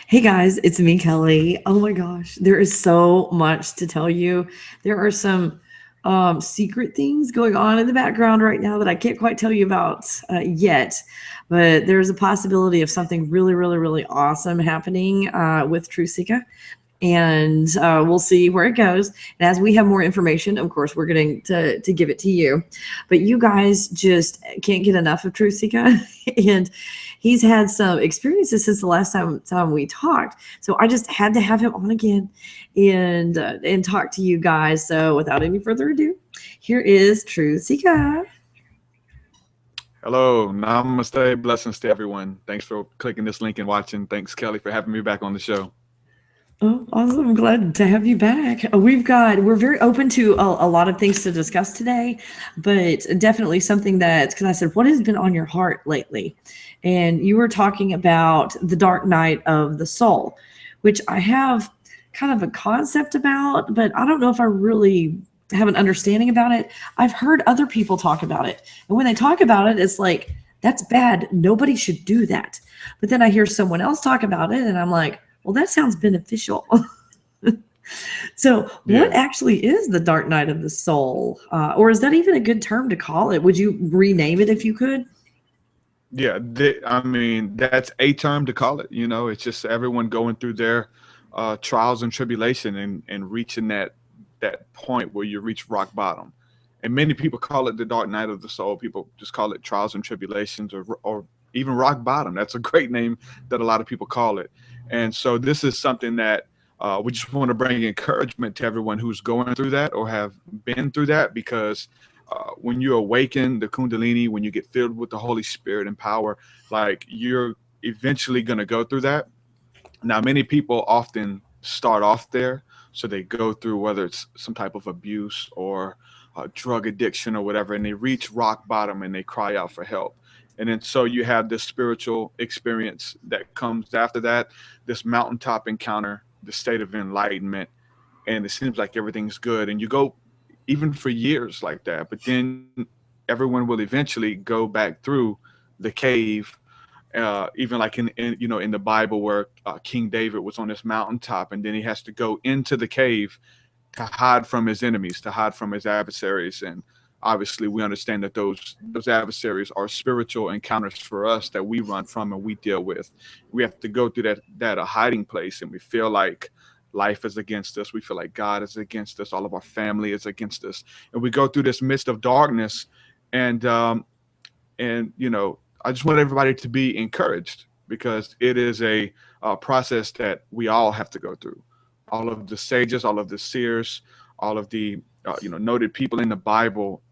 Hey guys, it's me, Kelly. Oh my gosh, there is so much to tell you. There are some secret things going on in the background right now that I can't quite tell you about yet, but there's a possibility of something really, really, really awesome happening with TruthSeekah, and we'll see where it goes. And as we have more information, of course, we're going to give it to you. But you guys just can't get enough of TruthSeekah, and he's had some experiences since the last time we talked. So I just had to have him on again and talk to you guys. So without any further ado, here is TruthSeekah. Hello, namaste, blessings to everyone. Thanks for clicking this link and watching. Thanks, Kelly, for having me back on the show. Oh, awesome. I'm glad to have you back. We're very open to a lot of things to discuss today, but definitely something because I said, what has been on your heart lately? And you were talking about the dark night of the soul, which I have kind of a concept about, but I don't know if I really have an understanding about it. I've heard other people talk about it. And when they talk about it, it's like, that's bad. Nobody should do that. But then I hear someone else talk about it and I'm like, well, that sounds beneficial. So what actually is the dark night of the soul? Or is that even a good term to call it? Would you rename it if you could? Yeah, I mean, that's a term to call it. You know, it's just everyone going through their trials and tribulation and reaching that point where you reach rock bottom. And many people call it the dark night of the soul. People just call it trials and tribulations or even rock bottom. That's a great name that a lot of people call it. And so this is something that we just want to bring encouragement to everyone who's going through that or have been through that, because when you awaken the Kundalini, when you get filled with the Holy Spirit and power, like, you're eventually going to go through that. Now, many people often start off there. So they go through, whether it's some type of abuse or drug addiction or whatever, and they reach rock bottom and they cry out for help. And then so you have this spiritual experience that comes after that, this mountaintop encounter, the state of enlightenment, and it seems like everything's good. And you go even for years like that, but then everyone will eventually go back through the cave. Even like in the Bible, where King David was on this mountaintop, and then he has to go into the cave to hide from his enemies, to hide from his adversaries. And obviously we understand that those adversaries are spiritual encounters for us that we run from and we deal with. We have to go through that a hiding place, and we feel like life is against us. We feel like God is against us. All of our family is against us, and we go through this mist of darkness. And I just want everybody to be encouraged, because it is a process that we all have to go through. All of the sages, all of the seers, all of the noted people in the Bible,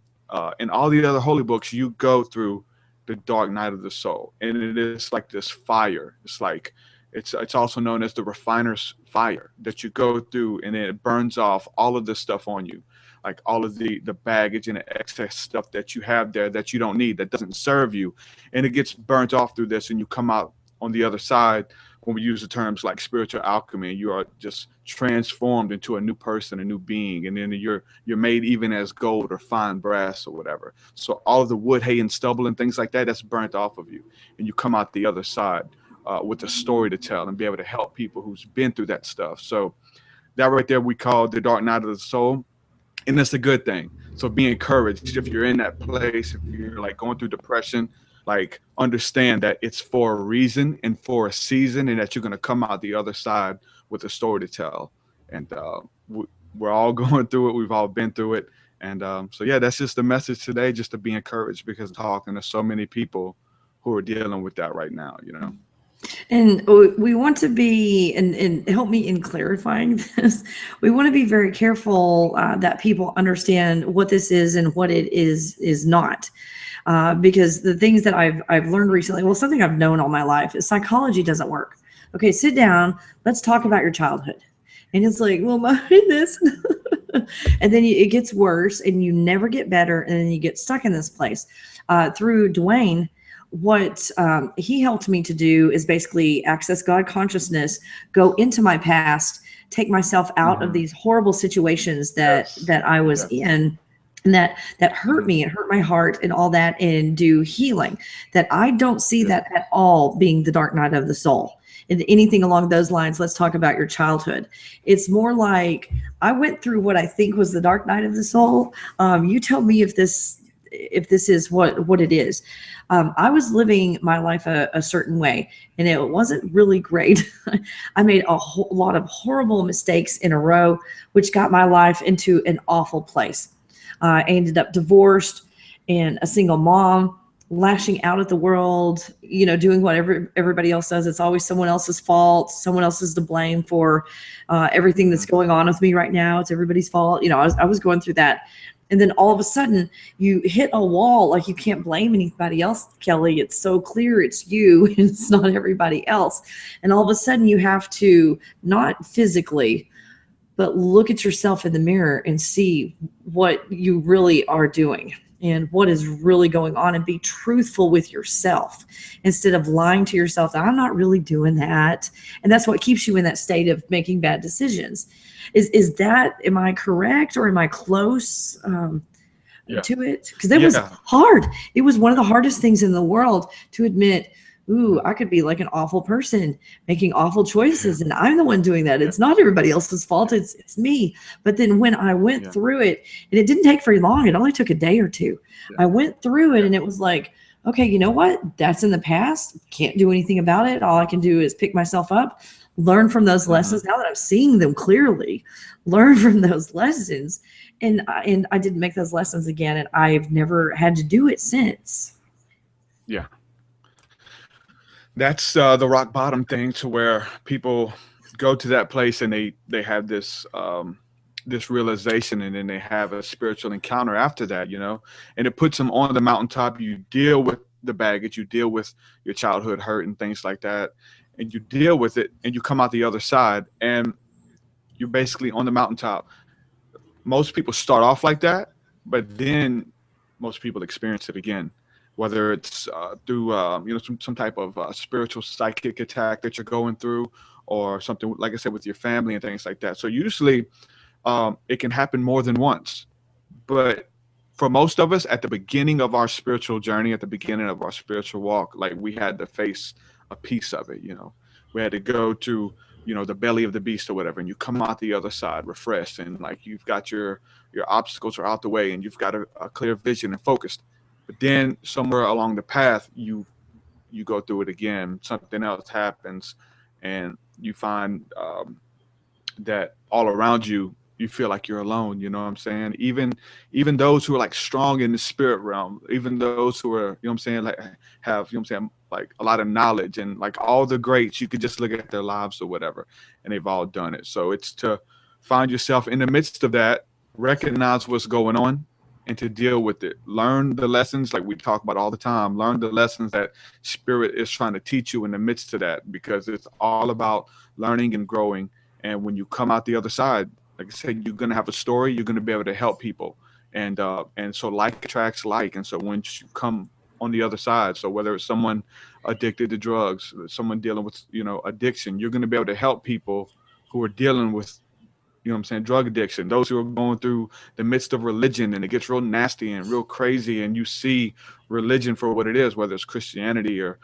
and all the other holy books, you go through the dark night of the soul, and it is like this fire. It's like it's also known as the refiner's fire that you go through, and it burns off all of this stuff on you, like all of the baggage and the excess stuff that you have there that you don't need, that doesn't serve you, and it gets burnt off through this, and you come out on the other side. When we use the terms like spiritual alchemy, you are just transformed into a new person, a new being, and then you're made even as gold or fine brass or whatever. So all of the wood, hay, and stubble and things like that, that's burnt off of you, and you come out the other side with a story to tell and be able to help people who's been through that stuff. So that right there we call the dark night of the soul, and that's a good thing. So be encouraged if you're in that place, if you're like going through depression, like understand that it's for a reason and for a season, and that you're going to come out the other side with a story to tell. And we're all going through it. We've all been through it. And so, yeah, that's just the message today, just to be encouraged, because talking to so many people who are dealing with that right now, And we want to be, and help me in clarifying this, we want to be very careful that people understand what this is and what it is not. Because the things that I've learned recently, well, something I've known all my life, is psychology doesn't work. Okay, sit down, let's talk about your childhood. And it's like, well, my goodness. And then it gets worse, and you never get better, and then you get stuck in this place. Through Dwayne, what he helped me to do is basically access God consciousness, go into my past, take myself out of these horrible situations that I was in, and that hurt me, it hurt my heart and all that, and do healing. That I don't see that at all being the dark night of the soul. And anything along those lines, let's talk about your childhood. It's more like I went through what I think was the dark night of the soul. You tell me if this is what it is. I was living my life a certain way, and it wasn't really great. I made a whole lot of horrible mistakes in a row, which got my life into an awful place. I ended up divorced and a single mom, lashing out at the world, doing what everybody else does. It's always someone else's fault. Someone else is to blame for everything that's going on with me right now. It's everybody's fault. I was going through that. And then all of a sudden you hit a wall. Like, you can't blame anybody else, Kelly. It's so clear it's you and it's not everybody else. And all of a sudden you have to, not physically, but look at yourself in the mirror and see what you really are doing and what is really going on, and be truthful with yourself instead of lying to yourself that I'm not really doing that. And that's what keeps you in that state of making bad decisions. Is that, am I correct, or am I close to it? Because it was hard. It was one of the hardest things in the world to admit, ooh, I could be like an awful person making awful choices, and I'm the one doing that. It's not everybody else's fault. It's me. But then when I went through it, and it didn't take very long, it only took a day or two. I went through it, and it was like, okay, you know what? That's in the past. Can't do anything about it. All I can do is pick myself up, learn from those lessons. Now that I'm seeing them clearly, learn from those lessons. And I didn't make those lessons again, and I've never had to do it since. Yeah. That's the rock bottom thing, to where people go to that place and they have this this realization, and then they have a spiritual encounter after that, and it puts them on the mountaintop. You deal with the baggage, you deal with your childhood hurt and things like that, and you deal with it, and you come out the other side, and you're basically on the mountaintop. Most people start off like that, but then most people experience it again, whether it's through some type of spiritual psychic attack that you're going through, or something, like I said, with your family and things like that. So usually it can happen more than once. But for most of us, at the beginning of our spiritual journey, at the beginning of our spiritual walk, like, we had to face a piece of it. We had to go to the belly of the beast or whatever, and you come out the other side refreshed, and like, you've got your obstacles are out the way, and you've got a clear vision and focused. But then somewhere along the path, you go through it again, something else happens, and you find that all around you, you feel like you're alone. You know what I'm saying? Even those who are like strong in the spirit realm, even those who are, like, have, like a lot of knowledge, and like all the greats, you could just look at their lives or whatever, and they've all done it. So it's to find yourself in the midst of that, recognize what's going on, and to deal with it. Learn the lessons, like we talk about all the time. Learn the lessons that spirit is trying to teach you in the midst of that, because it's all about learning and growing. And when you come out the other side, like I said, you're going to have a story. You're going to be able to help people. And so like attracts like. And so once you come on the other side, so whether it's someone addicted to drugs, someone dealing with, addiction, you're going to be able to help people who are dealing with, drug addiction, those who are going through the midst of religion, and it gets real nasty and real crazy, and you see religion for what it is, whether it's Christianity or,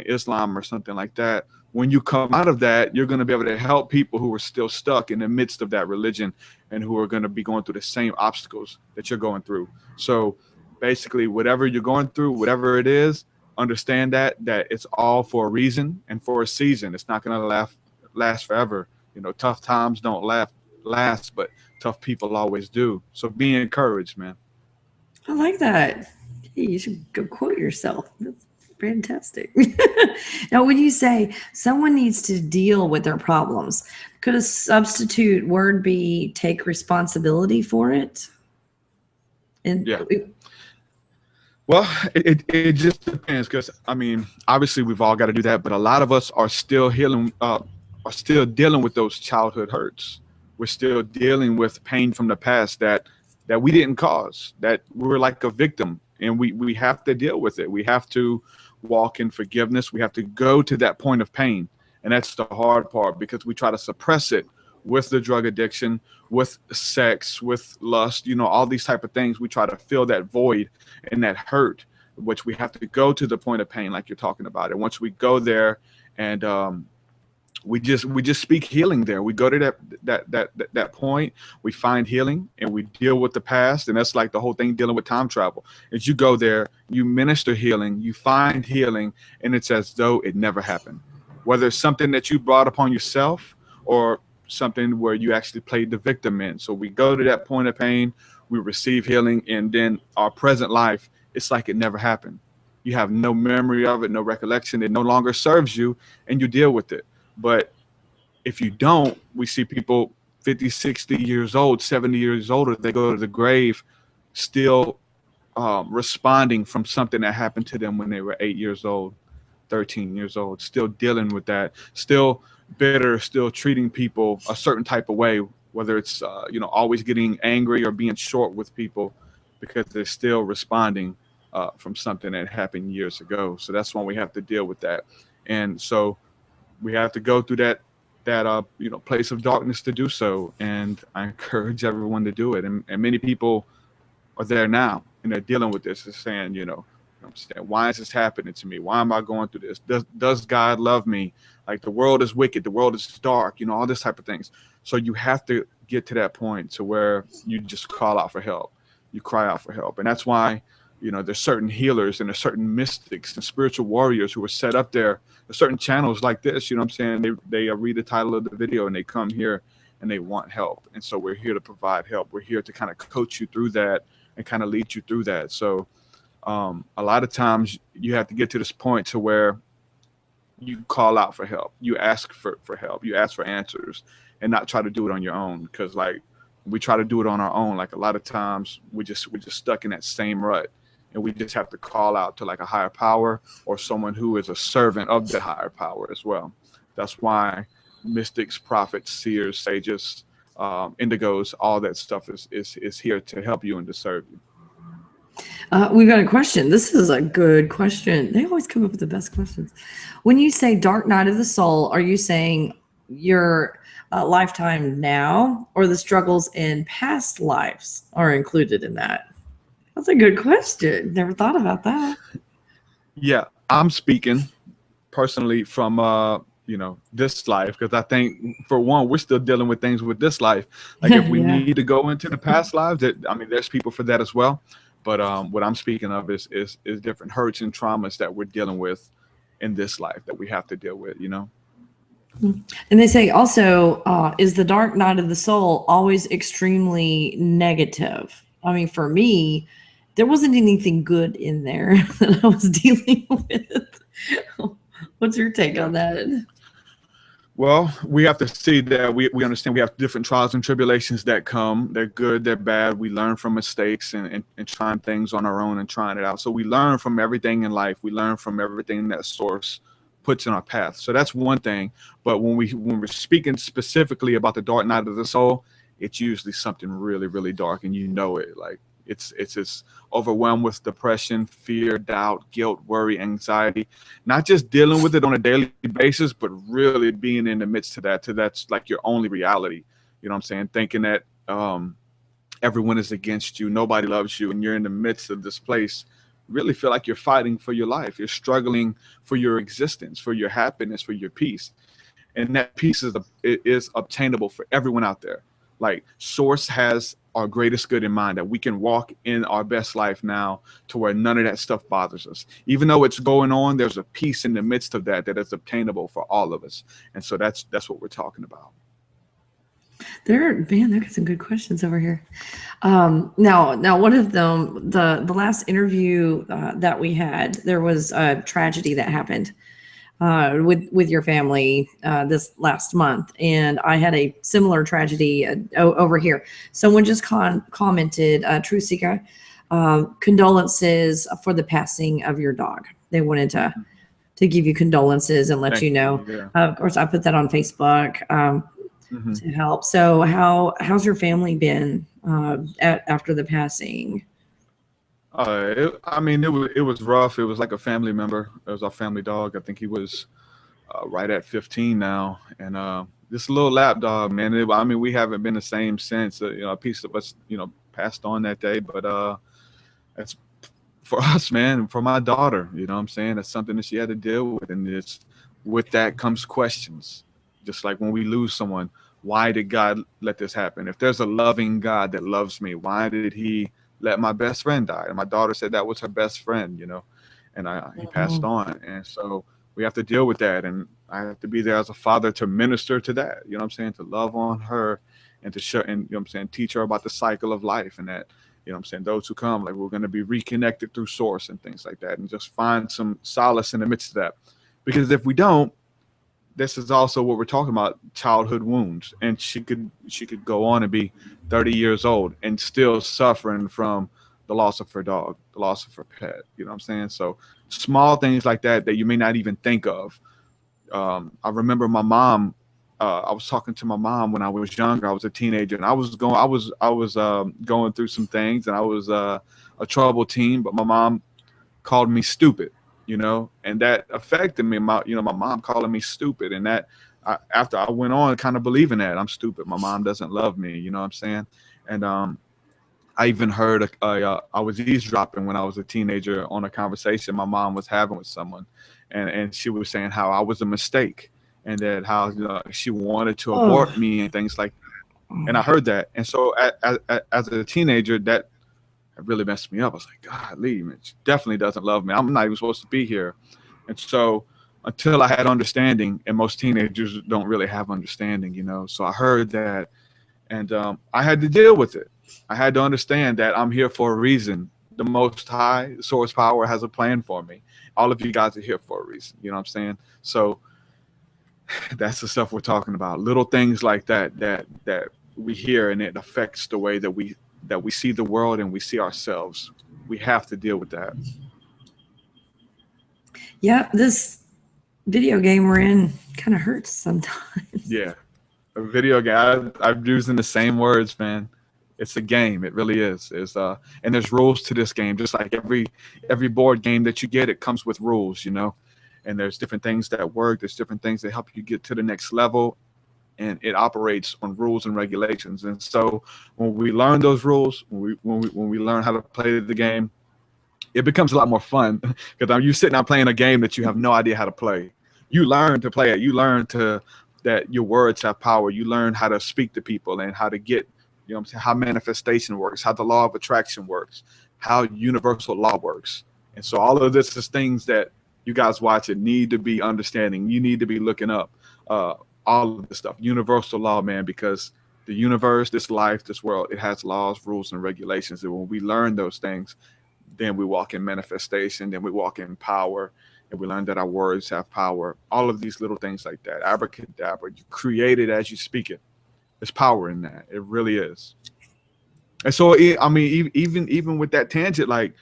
Islam or something like that. When you come out of that, you're going to be able to help people who are still stuck in the midst of that religion, and who are going to be going through the same obstacles that you're going through. So basically, whatever you're going through, whatever it is, understand that it's all for a reason and for a season. It's not going to last forever. Tough times don't last, but tough people always do. So be encouraged, man. I like that. Hey, you should go quote yourself. That's fantastic. Now, when you say someone needs to deal with their problems, could a substitute word be take responsibility for it? And well, it just depends, because obviously we've all got to do that, but a lot of us are still healing, are still dealing with those childhood hurts. We're still dealing with pain from the past that we didn't cause, that we're like a victim, and we have to deal with it. We have to walk in forgiveness. We have to go to that point of pain. And that's the hard part, because we try to suppress it with the drug addiction, with sex, with lust, you know, all these type of things. We try to fill that void and that hurt, which we have to go to the point of pain, like you're talking about. And once we go there, and we just speak healing there. We go to that point, we find healing, and we deal with the past. And that's like the whole thing dealing with time travel. Is you go there, you minister healing, you find healing, and it's as though it never happened. Whether it's something that you brought upon yourself or something where you actually played the victim in. So we go to that point of pain, we receive healing, and then our present life, it's like it never happened. You have no memory of it, no recollection. It no longer serves you, and you deal with it. But if you don't, we see people 50, 60 years old, 70 years older, they go to the grave still responding from something that happened to them when they were 8 years old, 13 years old, still dealing with that, still bitter, still treating people a certain type of way, whether it's, you know, always getting angry or being short with people because they're still responding from something that happened years ago. So that's when we have to deal with that. And so we have to go through that you know, place of darkness to do so. And I encourage everyone to do it. And many people are there now, and they're dealing with this. They're saying, you know, I'm saying, why is this happening to me? Why am I going through this? Does God love me? Like, the world is wicked, the world is dark, you know, all this type of things. So you have to get to that point to where you just call out for help. You cry out for help. And that's why, you know, there's certain healers and there's certain mystics and spiritual warriors who are set up there. There's certain channels like this, you know what I'm saying? They read the title of the video and they come here and they want help. And so we're here to provide help. We're here to kind of coach you through that and kind of lead you through that. So a lot of times you have to get to this point to where you call out for help. You ask for help. You ask for answers, and not try to do it on your own. Because like we try to do it on our own. Like a lot of times we're just stuck in that same rut. And we just have to call out to like a higher power or someone who is a servant of the higher power as well. That's why mystics, prophets, seers, sages, indigos, all that stuff is here to help you and to serve you. We've got a question. This is a good question. They always come up with the best questions. When you say dark night of the soul, are you saying your lifetime now, or the struggles in past lives are included in that? That's a good question. Never thought about that. Yeah, I'm speaking personally from you know, this life, because I think for one, we're still dealing with things with this life. Like if we need to go into the past lives, I mean, there's people for that as well. But what I'm speaking of is different hurts and traumas that we're dealing with in this life that we have to deal with, you know. And they say also, is the dark night of the soul always extremely negative? I mean, for me, there wasn't anything good in there that I was dealing with. What's your take on that? Well, we have to see that we understand we have different trials and tribulations that come. They're good, they're bad. We learn from mistakes and trying things on our own and trying it out. So we learn from everything in life. We learn from everything that source puts in our path. So that's one thing. But when we're speaking specifically about the dark night of the soul, it's usually something really, really dark, and you know it. Like it's just overwhelmed with depression, fear, doubt, guilt, worry, anxiety, not just dealing with it on a daily basis, but really being in the midst of that, to that's like your only reality. You know what I'm saying? Thinking that everyone is against you, nobody loves you, and you're in the midst of this place. Really feel like you're fighting for your life. You're struggling for your existence, for your happiness, for your peace. And that peace is obtainable for everyone out there. Like source has our greatest good in mind, that we can walk in our best life now to where none of that stuff bothers us. Even though it's going on, there's a peace in the midst of that is obtainable for all of us. And so that's what we're talking about. There got some good questions over here. Now one of them, the last interview that we had, there was a tragedy that happened with your family this last month, and I had a similar tragedy over here. Someone just commented, TruthSeekah, condolences for the passing of your dog. They wanted to give you condolences and let you know. Yeah. Of course, I put that on Facebook to help. So how's your family been after the passing? I mean, it was rough. It was like a family member. It was our family dog. I think he was right at 15 now, and this little lapdog, man. I mean, we haven't been the same since. You know, a piece of us, you know, passed on that day. But it's for us, man, for my daughter. You know what I'm saying? That's something that she had to deal with, and it's with that comes questions. Just like when we lose someone, why did God let this happen? If there's a loving God that loves me, why did He let my best friend die? And my daughter said that was her best friend, you know, and he passed on, and so we have to deal with that, and I have to be there as a father to minister to that, you know what I'm saying, to love on her and to show, and you know what I'm saying, teach her about the cycle of life, and that, you know what I'm saying, those who come, like, we're going to be reconnected through source and things like that, and just find some solace in the midst of that. Because if we don't, this is also what we're talking about, childhood wounds, and she could go on and be 30 years old and still suffering from the loss of her dog, the loss of her pet, you know what I'm saying? So small things like that you may not even think of. I remember my mom, I was talking to my mom when I was younger. I was a teenager, and I was going through some things, and I was a troubled teen, but my mom called me stupid, you know, and that affected me. My mom calling me stupid, and that after I went on kind of believing that I'm stupid, my mom doesn't love me, you know what I'm saying? And I even heard I was eavesdropping when I was a teenager on a conversation my mom was having with someone, and she was saying how I was a mistake, and that how she wanted to abort me and things like that. And I heard that, and so as a teenager, that really messed me up. I was like, God, Lee, man, she definitely doesn't love me. I'm not even supposed to be here. And so until I had understanding, and most teenagers don't really have understanding, you know. So I heard that, and I had to deal with it. I had to understand that I'm here for a reason. The Most High, Source Power, has a plan for me. All of you guys are here for a reason. You know what I'm saying? So that's the stuff we're talking about. Little things like that we hear, and it affects the way that we see the world and we see ourselves. We have to deal with that. Yeah, this video game we're in kind of hurts sometimes. Yeah, a video game. I'm using the same words, man. It's a game. It really is. And there's rules to this game. Just like every board game that you get, it comes with rules, you know. And there's different things that work. There's different things that help you get to the next level. And it operates on rules and regulations. And so when we learn those rules, when we learn how to play the game, it becomes a lot more fun. Because you're sitting out playing a game that you have no idea how to play. You learn to play it. You learn that your words have power. You learn how to speak to people and how to get, you know what I'm saying, how manifestation works, how the law of attraction works, how universal law works. And so all of this is things that you guys watching need to be understanding. You need to be looking up all of this stuff. Universal law, man, because the universe, this life, this world, it has laws, rules, and regulations. And when we learn those things, then we walk in manifestation, then we walk in power, and we learn that our words have power. All of these little things like that. Abracadabra, you create it as you speak it. There's power in that. It really is. And so, I mean, even with that tangent, like,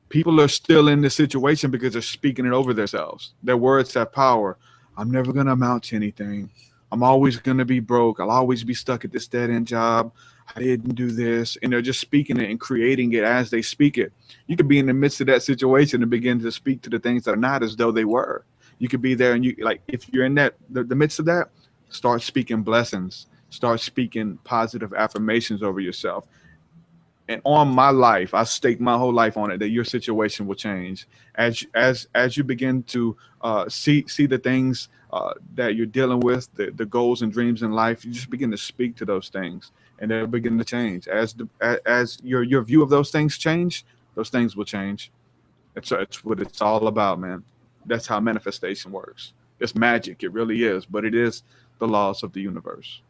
people are still in this situation because they're speaking it over themselves. Their words have power. I'm never going to amount to anything. I'm always going to be broke. I'll always be stuck at this dead-end job. I didn't do this. And they're just speaking it and creating it as they speak it. You could be in the midst of that situation and begin to speak to the things that are not as though they were. You could be there, and you, like, if you're in that the midst of that, start speaking blessings. Start speaking positive affirmations over yourself. And on my life, I stake my whole life on it, that your situation will change as you begin to see the things that you're dealing with, the goals and dreams in life. You just begin to speak to those things, and they'll begin to change. As your view of those things change, those things will change. It's what it's all about, man. That's how manifestation works. It's magic. It really is, but it is the laws of the universe.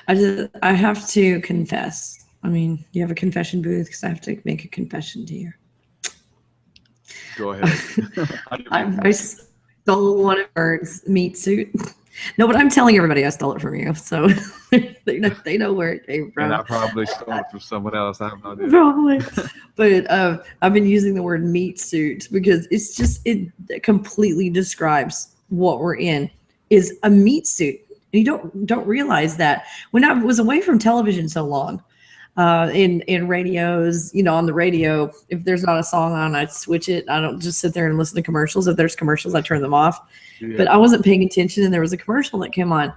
I have to confess. I mean, you have a confession booth, because I have to make a confession to you. Go ahead. I stole one of Eric's meat suit. No, but I'm telling everybody I stole it from you, so they know where it came from. And I probably stole it from someone else. I have no idea. Probably. But I've been using the word meat suit because it completely describes what we're in, is a meat suit. And you don't realize that. When I was away from television so long, in radios, you know, on the radio, if there's not a song on, I switch it. I don't just sit there and listen to commercials. If there's commercials, I turn them off. Yeah. But I wasn't paying attention, and there was a commercial that came on.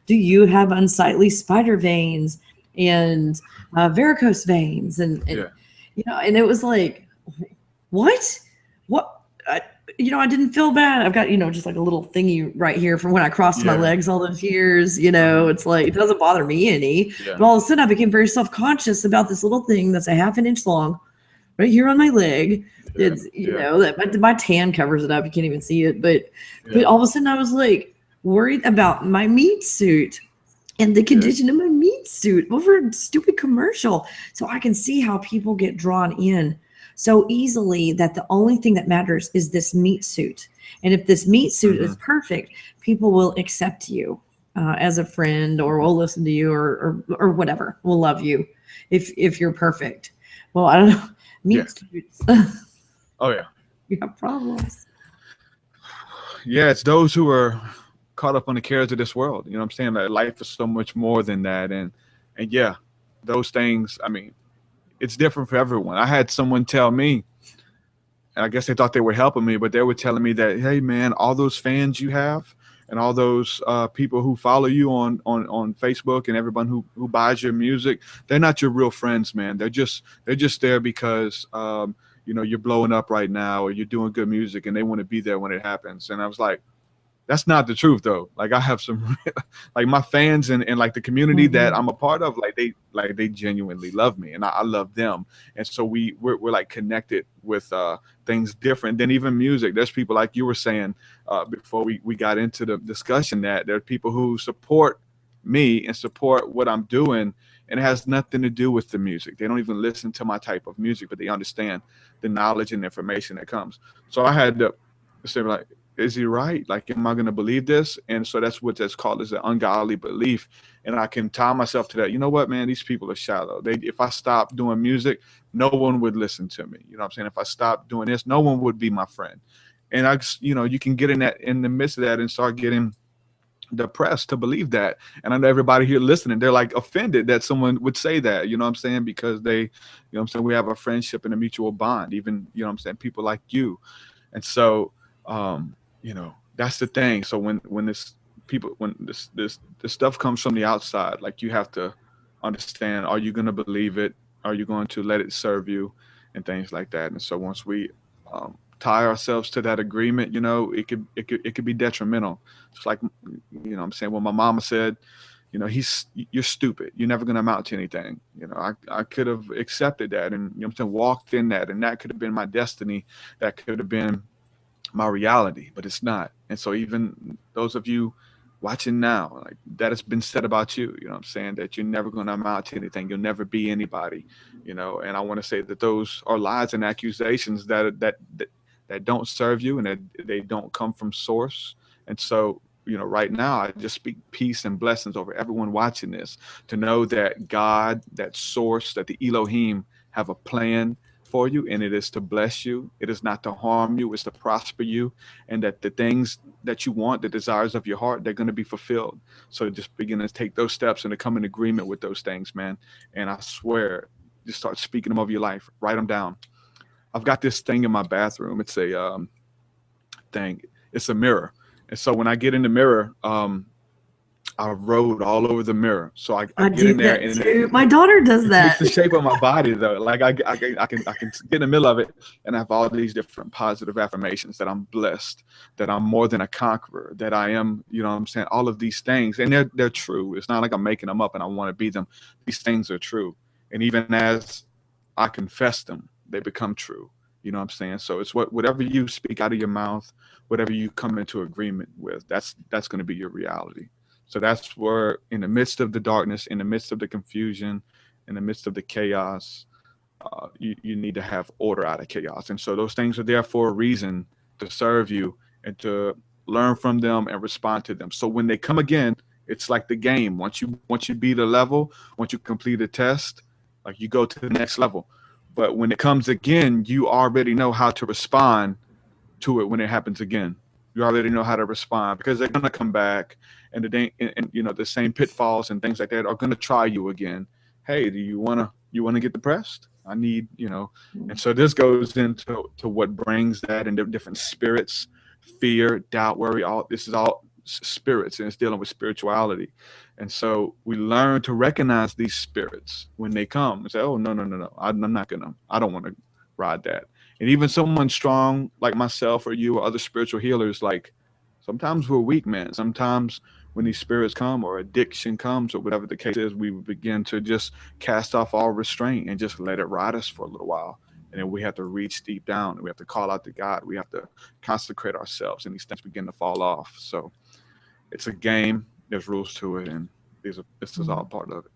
do you have unsightly spider veins and varicose veins? And you know, and it was like, what? I didn't feel bad. I've got, just like a little thingy right here from when I crossed my legs all those years. It's like, it doesn't bother me any. But all of a sudden I became very self-conscious about this little thing that's a ½ inch long right here on my leg. It's, that my tan covers it up. You can't even see it. But all of a sudden I was like worried about my meat suit and the condition of my meat suit over a stupid commercial. So I can see how people get drawn in so easily that the only thing that matters is this meat suit. And if this meat suit is perfect, people will accept you as a friend, or will listen to you, or whatever, will love you if you're perfect. Well, I don't know. Meat suits. Oh, yeah. You have problems. Yeah, it's those who are caught up on the cares of this world. You know what I'm saying? That life is so much more than that. And yeah, those things, I mean, it's different for everyone. I had someone tell me, and I guess they thought they were helping me, but they were telling me that, hey, man, all those fans you have and all those people who follow you on Facebook and everyone who buys your music, they're not your real friends, man. They're just there because, you're blowing up right now, or you're doing good music, and they want to be there when it happens. And I was like, that's not the truth, though. Like, I have some, like, my fans and like the community that I'm a part of, they genuinely love me, and I love them. And so we're like connected with things different than even music. There's people, like you were saying before we got into the discussion, that there are people who support me and support what I'm doing, and it has nothing to do with the music. They don't even listen to my type of music, but they understand the knowledge and information that comes. So I had to say, like, is he right? Like, am I going to believe this? And so that's what that's called, is an ungodly belief. And I can tie myself to that. You know what, man? These people are shallow. If I stop doing music, no one would listen to me. You know what I'm saying? If I stop doing this, no one would be my friend. And you can get in the midst of that and start getting depressed to believe that. And I know everybody here listening, they're like offended that someone would say that, you know what I'm saying? Because we have a friendship and a mutual bond, even, people like you. And so, that's the thing. So when this stuff comes from the outside, like, you have to understand, are you going to believe it? Are you going to let it serve you, and things like that? And so once we tie ourselves to that agreement, it could be detrimental. It's like, I'm saying, when my mama said, you're stupid, you're never going to amount to anything. I could have accepted that, and walked in that, and that could have been my destiny. That could have been my reality, but it's not. And so even those of you watching now, like, that has been said about you, that you're never going to amount to anything. You'll never be anybody, and I want to say that those are lies and accusations that don't serve you, and that they don't come from source. And so, right now, I just speak peace and blessings over everyone watching this, to know that God, that source, that the Elohim have a plan for you, and it is to bless you. It is not to harm you. It's to prosper you, and that the things that you want, the desires of your heart, they're going to be fulfilled. So just begin to take those steps and to come in agreement with those things, man. And I swear, just start speaking them over your life. Write them down. I've got this thing in my bathroom. It's a thing. It's a mirror. And so when I get in the mirror, I wrote all over the mirror. So I get in there, and my daughter does that. It's the shape of my body, though. Like, I can get in the middle of it, and I have all these different positive affirmations that I'm blessed, that I'm more than a conqueror, that I am, all of these things, and they're true. It's not like I'm making them up and I want to be them. These things are true. And even as I confess them, they become true. You know what I'm saying? So it's whatever you speak out of your mouth, whatever you come into agreement with, that's going to be your reality. So that's where, in the midst of the darkness, in the midst of the confusion, in the midst of the chaos, you need to have order out of chaos. And so those things are there for a reason, to serve you and to learn from them and respond to them. So when they come again, it's like the game. Once you beat a level, once you complete a test, like, you go to the next level. But when it comes again, you already know how to respond to it when it happens again. You already know how to respond, because they're going to come back, and the same pitfalls and things like that are going to try you again. Hey, do you want to get depressed? I need, and so this goes into what brings that, and the different spirits, fear, doubt, worry, this is all spirits, and it's dealing with spirituality. And so we learn to recognize these spirits when they come and say, oh, no, I'm not gonna, I don't want to ride that. And even someone strong like myself or you or other spiritual healers, like sometimes we're weak, man. Sometimes when these spirits come or addiction comes or whatever the case is, we begin to just cast off all restraint and just let it ride us for a little while. And then we have to reach deep down and we have to call out to God. We have to consecrate ourselves, and these things begin to fall off. So it's a game. There's rules to it, and this is all part of it.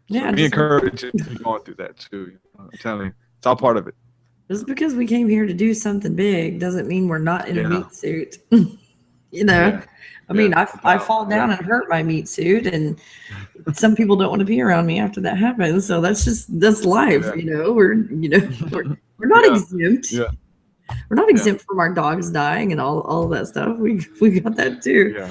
Yeah, so be encouraged to be going through that too. I'm telling you, it's all part of it. Just because we came here to do something big doesn't mean we're not in a meat suit. You know, Yeah. I mean, I fall down and hurt my meat suit, and some people don't want to be around me after that happens. So that's life. Yeah. You know, we're not exempt. Yeah. We're not exempt from our dogs dying and all of that stuff. We got that too. Yeah.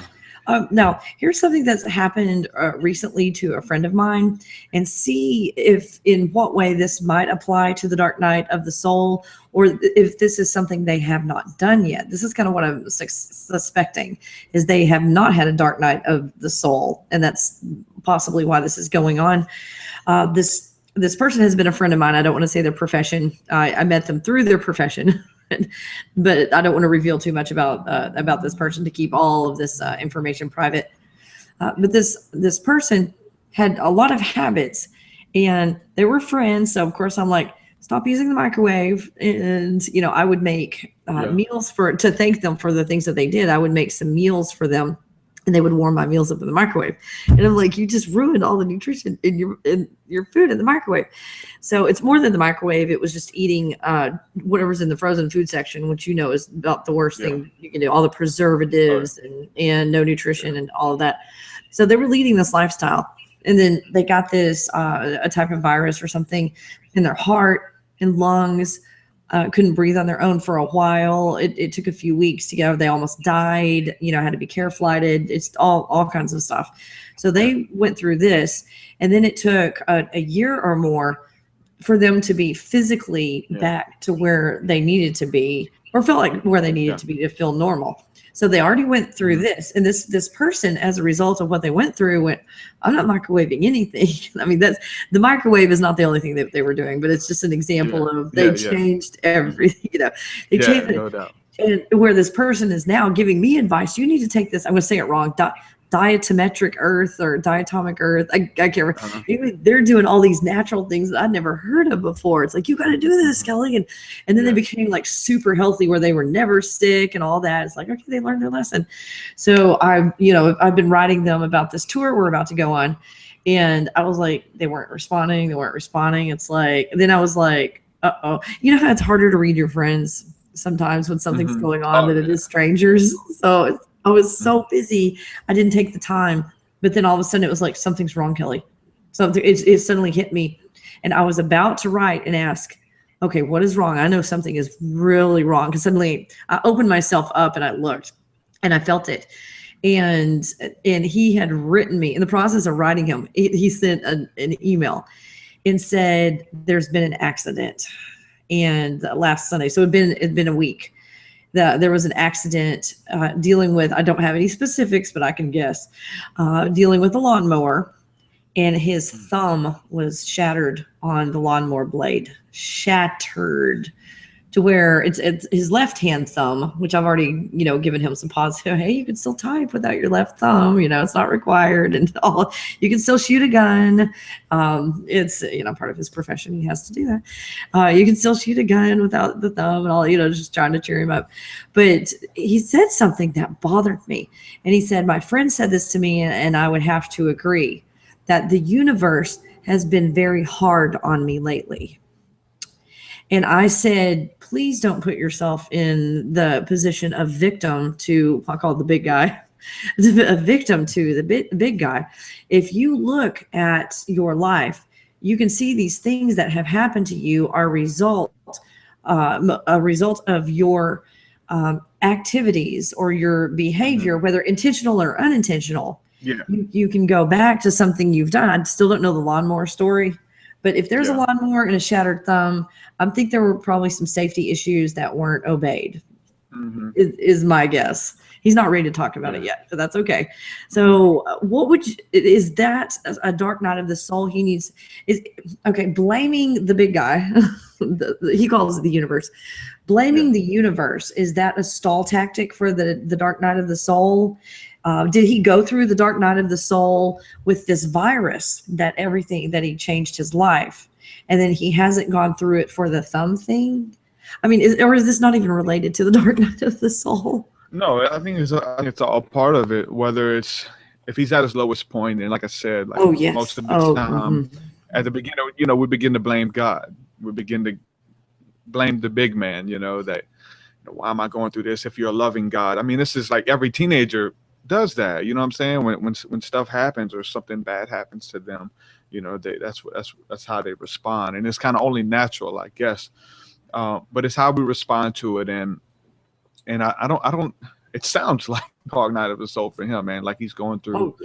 Now, here's something that's happened recently to a friend of mine, and see if in what way this might apply to the dark night of the soul, or if this is something they have not done yet. This is kind of what I'm suspecting, is they have not had a dark night of the soul, and that's possibly why this is going on. This person has been a friend of mine. I don't want to say their profession. I met them through their profession. But I don't want to reveal too much about this person to keep all of this information private. But this person had a lot of habits, and they were friends. So of course I'm like, stop using the microwave. And I would make meals to thank them for the things that they did. I would make some meals for them, and they would warm my meals up in the microwave. And I'm like, you just ruined all the nutrition in your food in the microwave. So it's more than the microwave. It was just eating whatever's in the frozen food section, which is about the worst thing you can do. All the preservatives and no nutrition and all of that. So they were leading this lifestyle. And then they got this a type of virus or something in their heart and lungs. Couldn't breathe on their own for a while. It took a few weeks to get over. They almost died, had to be care flighted. It's all kinds of stuff. So they went through this, and then it took a year or more for them to be physically back to where they needed to be, or felt like where they needed to be to feel normal. So they already went through this, and this person, as a result of what they went through, went, I'm not microwaving anything. I mean, the microwave is not the only thing that they were doing, but it's just an example of they changed everything. They changed it. No doubt. And where this person is now giving me advice, you need to take this. I'm going to say it wrong. Diatomic earth or diatomic earth. I can't remember. They're doing all these natural things that I'd never heard of before. It's like, you got to do this, Kelly. And then they became like super healthy, where they were never sick and all that. It's like, okay, they learned their lesson. So I've been writing them about this tour we're about to go on. And I was like, they weren't responding. It's like, then I was like, uh-oh. You know how it's harder to read your friends sometimes when something's going on than it is strangers. So I was so busy, I didn't take the time. But then all of a sudden it was like, something's wrong, Kelly. Something it suddenly hit me. And I was about to write and ask, okay, what is wrong? I know something is really wrong. Because suddenly I opened myself up and I looked and I felt it. And he had written me in the process of writing him. He sent an email and said, there's been an accident. And last Sunday, so it'd been a week. There was an accident dealing with, I don't have any specifics, but I can guess, dealing with a lawnmower, and his thumb was shattered on the lawnmower blade, shattered to where it's his left hand thumb, which I've already, given him some positive. Hey, you can still type without your left thumb, it's not required, and all. You can still shoot a gun. It's, part of his profession. He has to do that. You can still shoot a gun without the thumb and all, just trying to cheer him up. But he said something that bothered me. And he said, my friend said this to me, and I would have to agree that the universe has been very hard on me lately. And I said, please don't put yourself in the position of victim to, I'll call it the big guy, a victim to the big guy. If you look at your life, you can see these things that have happened to you are a result of your activities or your behavior, whether intentional or unintentional. Yeah. You can go back to something you've done. I still don't know the lawnmower story. But if there's a lawnmower and a shattered thumb, I think there were probably some safety issues that weren't obeyed. is my guess. He's not ready to talk about it yet, but that's okay. So what would you, is that a dark night of the soul? He needs is okay. Blaming the big guy, he calls it the universe. Blaming the universe, is that a stall tactic for the dark night of the soul? Did he go through the dark night of the soul with this virus that he changed his life, and then he hasn't gone through it for the thumb thing? I mean, is this not even related to the dark night of the soul? No, I think it's all part of it. Whether it's if he's at his lowest point, and like I said, like most of the time, at the beginning, we begin to blame God. We begin to blame the big man. That why am I going through this? If you're a loving God, I mean, this is like every teenager does that. You know what I'm saying? When stuff happens or something bad happens to them, that's how they respond, and it's kind of only natural, I guess. But it's how we respond to it, and I don't. It sounds like Dark Night of the Soul for him, man. Like he's going through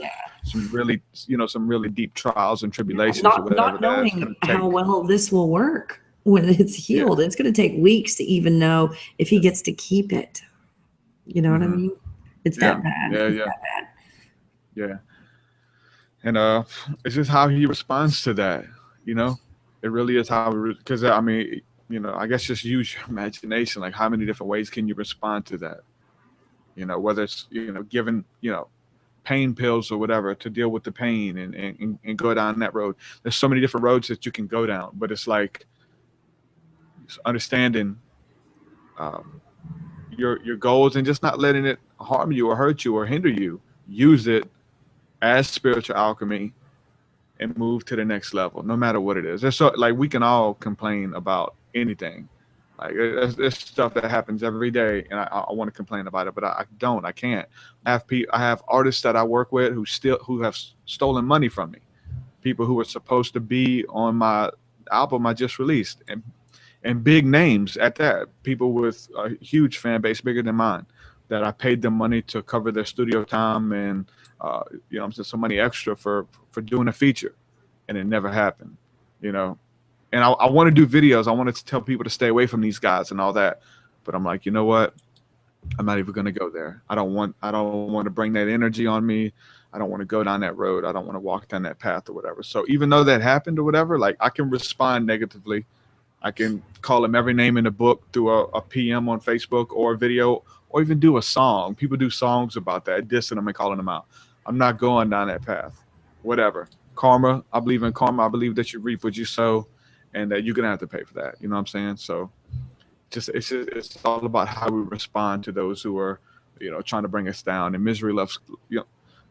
some really deep trials and tribulations. Not knowing how well this will work when it's healed. It's going to take weeks to even know if he gets to keep it. You know what I mean? It's that bad. That bad. Yeah. And it's just how he responds to that. It really is how. Because I mean. I guess just use your imagination. Like, how many different ways can you respond to that? Whether it's, given, pain pills or whatever to deal with the pain and go down that road. There's so many different roads that you can go down, but it's like understanding your goals and just not letting it harm you or hurt you or hinder you. Use it as spiritual alchemy and move to the next level, no matter what it is. There's we can all complain about anything. Like there's stuff that happens every day, and I want to complain about it, but I don't. I can't. I have artists that I work with who have stolen money from me. People who were supposed to be on my album I just released, and big names at that. People with a huge fan base, bigger than mine, that I paid them money to cover their studio time and some money extra for doing a feature, and it never happened. And I want to do videos. I wanted to tell people to stay away from these guys and all that, but I'm like, you know what? I'm not even going to go there. I don't want to bring that energy on me. I don't want to go down that road. I don't want to walk down that path or whatever. So even though that happened or whatever, like I can respond negatively. I can call him every name in the book through a PM on Facebook or a video, or even do a song. People do songs about that, dissing them and calling them out. I'm not going down that path. Whatever. Karma. I believe in karma. I believe that you reap what you sow, and that you're gonna have to pay for that. You know what I'm saying? So it's all about how we respond to those who are, trying to bring us down. And misery loves, what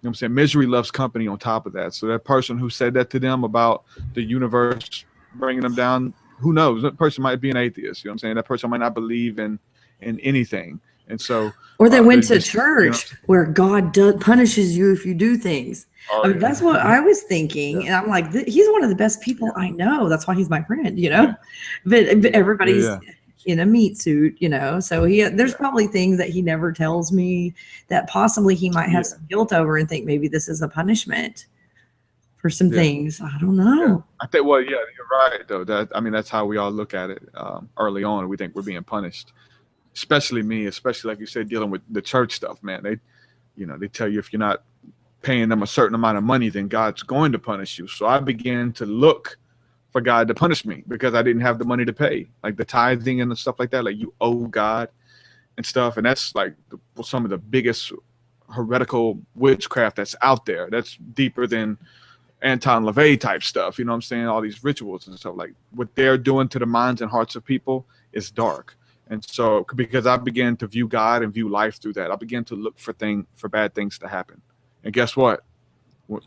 I'm saying? Misery loves company on top of that. So that person who said that to them about the universe bringing them down, who knows? That person might be an atheist. You know what I'm saying? That person might not believe in anything. And so, or they went to church where God punishes you if you do things. I mean, that's what I was thinking, and I'm like, he's one of the best people I know. That's why he's my friend, But everybody's in a meat suit, So there's probably things that he never tells me that possibly he might have some guilt over and think maybe this is a punishment for some things. I don't know. I think, well, you're right though. That's how we all look at it. Early on, we think we're being punished. Especially me, like you said, dealing with the church stuff, man. They tell you if you're not paying them a certain amount of money, then God's going to punish you. So I began to look for God to punish me because I didn't have the money to pay, like the tithing and the stuff like that. Like you owe God and stuff, and that's like some of the biggest heretical witchcraft that's out there. That's deeper than Anton LaVey type stuff. You know what I'm saying? All these rituals and stuff, like what they're doing to the minds and hearts of people is dark. And so, because I began to view God and view life through that, I began to look for bad things to happen. And guess what?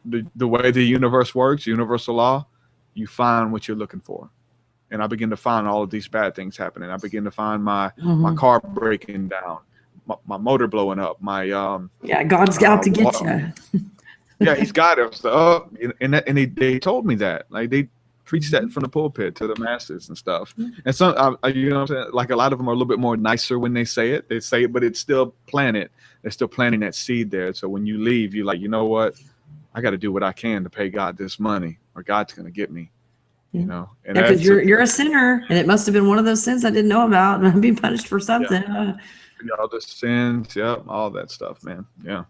The way the universe works, universal law, you find what you're looking for. And I begin to find all of these bad things happening. I begin to find my car breaking down, my motor blowing up, my God's got to get you. He's got it. So, and they told me that, like they preach that from the pulpit to the masses and stuff. And some, what I'm saying? Like a lot of them are a little bit more nicer when they say it. They say it, but it's still planted. They're still planting that seed there. So when you leave, you're like, you know what? I got to do what I can to pay God this money, or God's going to get me. And because you're a sinner, and it must have been one of those sins I didn't know about, and I'm being punished for something. You know, the sins, yep, all that stuff, man. Yeah.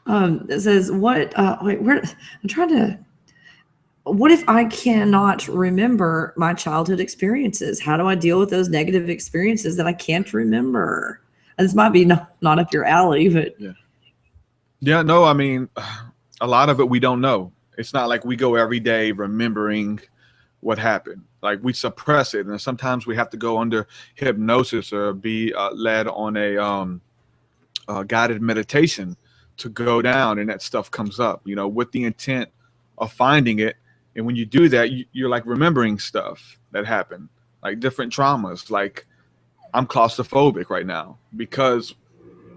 It says, what, wait, where, I'm trying to, what if I cannot remember my childhood experiences? How do I deal with those negative experiences that I can't remember? And this might be not up your alley, but Yeah, no, I mean, a lot of it we don't know. It's not like we go every day remembering what happened. Like we suppress it, and sometimes we have to go under hypnosis or be led on a guided meditation to go down, and that stuff comes up, you know, with the intent of finding it. And when you do that, you're like remembering stuff that happened, like different traumas. Like I'm claustrophobic right now because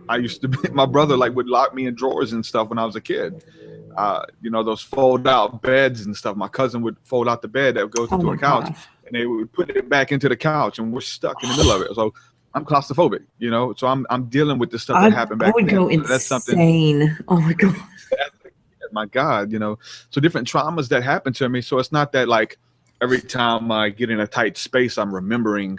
I used to be, my brother like would lock me in drawers and stuff when I was a kid. You know, those fold out beds and stuff. My cousin would fold out the bed that goes into a couch, and they would put it back into the couch, and we're stuck in the middle of it. So I'm claustrophobic, you know. So I'm dealing with the stuff that happened back then. I would go insane. That's something. Oh my god. My God, you know. So different traumas that happen to me. So it's not that like every time I get in a tight space, I'm remembering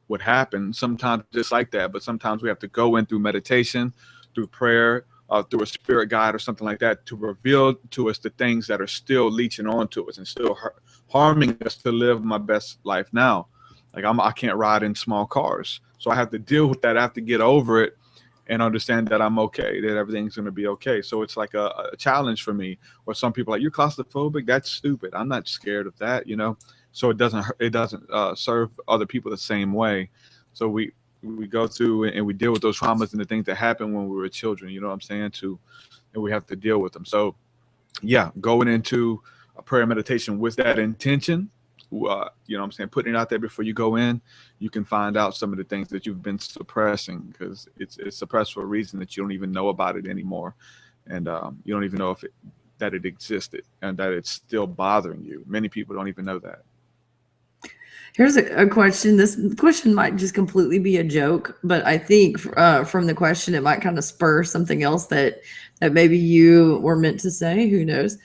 what happened. Sometimes it's like that, but sometimes we have to go in through meditation, through prayer, through a spirit guide or something like that to reveal to us the things that are still leeching onto us and still harming us to live my best life now. Like I can't ride in small cars, so I have to deal with that. I have to get over it and understand that I'm okay, that everything's going to be okay. So it's like a challenge for me. Where some people are like, you're claustrophobic? That's stupid. I'm not scared of that, you know. So it doesn't serve other people the same way. So we go through and we deal with those traumas and the things that happened when we were children. You know what I'm saying? And we have to deal with them. So yeah, going into a prayer meditation with that intention, you know what I'm saying, putting it out there before you go in, you can find out some of the things that you've been suppressing, because it's suppressed for a reason that you don't even know about it anymore. And you don't even know that it existed and that it's still bothering you. Many people don't even know that. Here's a question. This question might just completely be a joke, but I think from the question, it might kind of spur something else that maybe you were meant to say. Who knows?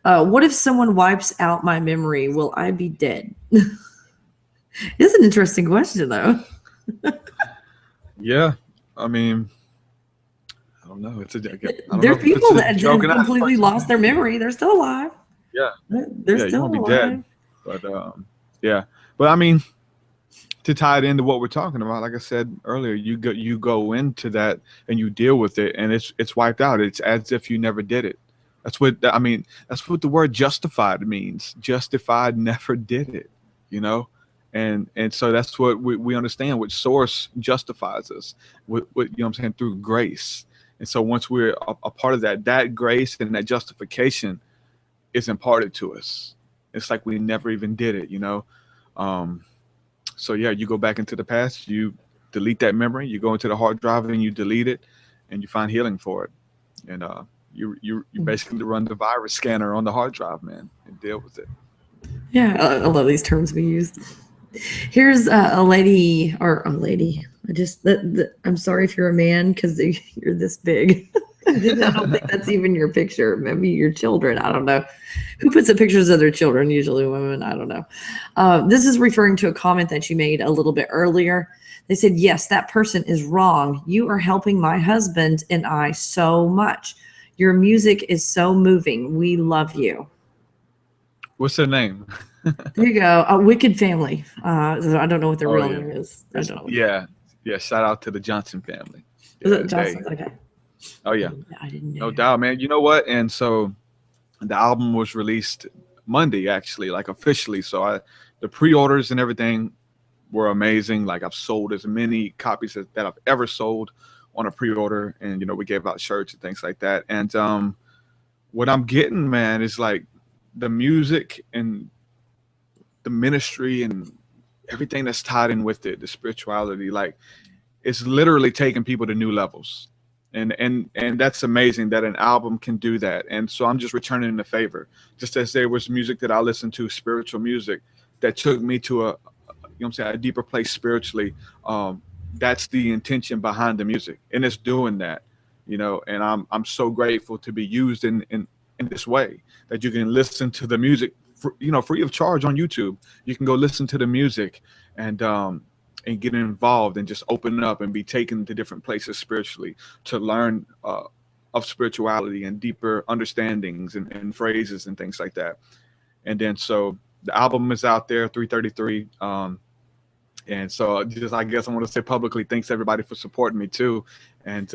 What if someone wipes out my memory? Will I be dead? It's an interesting question, though. Yeah, I mean, I don't know. There are people that have completely lost their memory. They're still alive. Yeah, they're still alive. Be dead. But yeah, but I mean, to tie it into what we're talking about, like I said earlier, you go into that and you deal with it, and it's wiped out. It's as if you never did it. That's what the word justified means. Justified, never did it, you know? And so that's what we understand, which source justifies us, with you know what I'm saying, through grace. And so once we're a part of that grace and that justification is imparted to us. It's like we never even did it, you know? So yeah, you go back into the past, you delete that memory, you go into the hard drive and you delete it, and you find healing for it. And you basically run the virus scanner on the hard drive, man, and deal with it. Yeah, I love these terms we use. Here's a lady. I'm sorry if you're a man, because you're this big. I don't think that's even your picture. Maybe your children. I don't know. Who puts up pictures of their children? Usually women. I don't know. This is referring to a comment that you made a little bit earlier. They said, yes, that person is wrong. You are helping my husband and I so much. Your music is so moving. We love you. What's their name? There you go. A Wicked Family. I don't know what their real name is. I don't know. Yeah. Shout out to the Johnson family. Is it Johnson? Okay. Oh yeah. I didn't know. No doubt, man. You know what? And so the album was released Monday, actually, like officially. So the pre-orders and everything were amazing. Like I've sold as many copies that I've ever sold on a pre-order, and you know, we gave out shirts and things like that. And what I'm getting, man, is like the music and the ministry and everything that's tied in with it, the spirituality, like it's literally taking people to new levels. And that's amazing that an album can do that. And so I'm just returning the favor. Just as there was music that I listened to, spiritual music, that took me to a deeper place spiritually. That's the intention behind the music, and it's doing that, you know. And I'm so grateful to be used in this way, that you can listen to the music, free of charge on YouTube. You can go listen to the music, and and get involved and just open up and be taken to different places spiritually to learn of spirituality and deeper understandings and phrases and things like that. And then so the album is out there, 333. And so just, I guess I want to say publicly, thanks everybody for supporting me too. And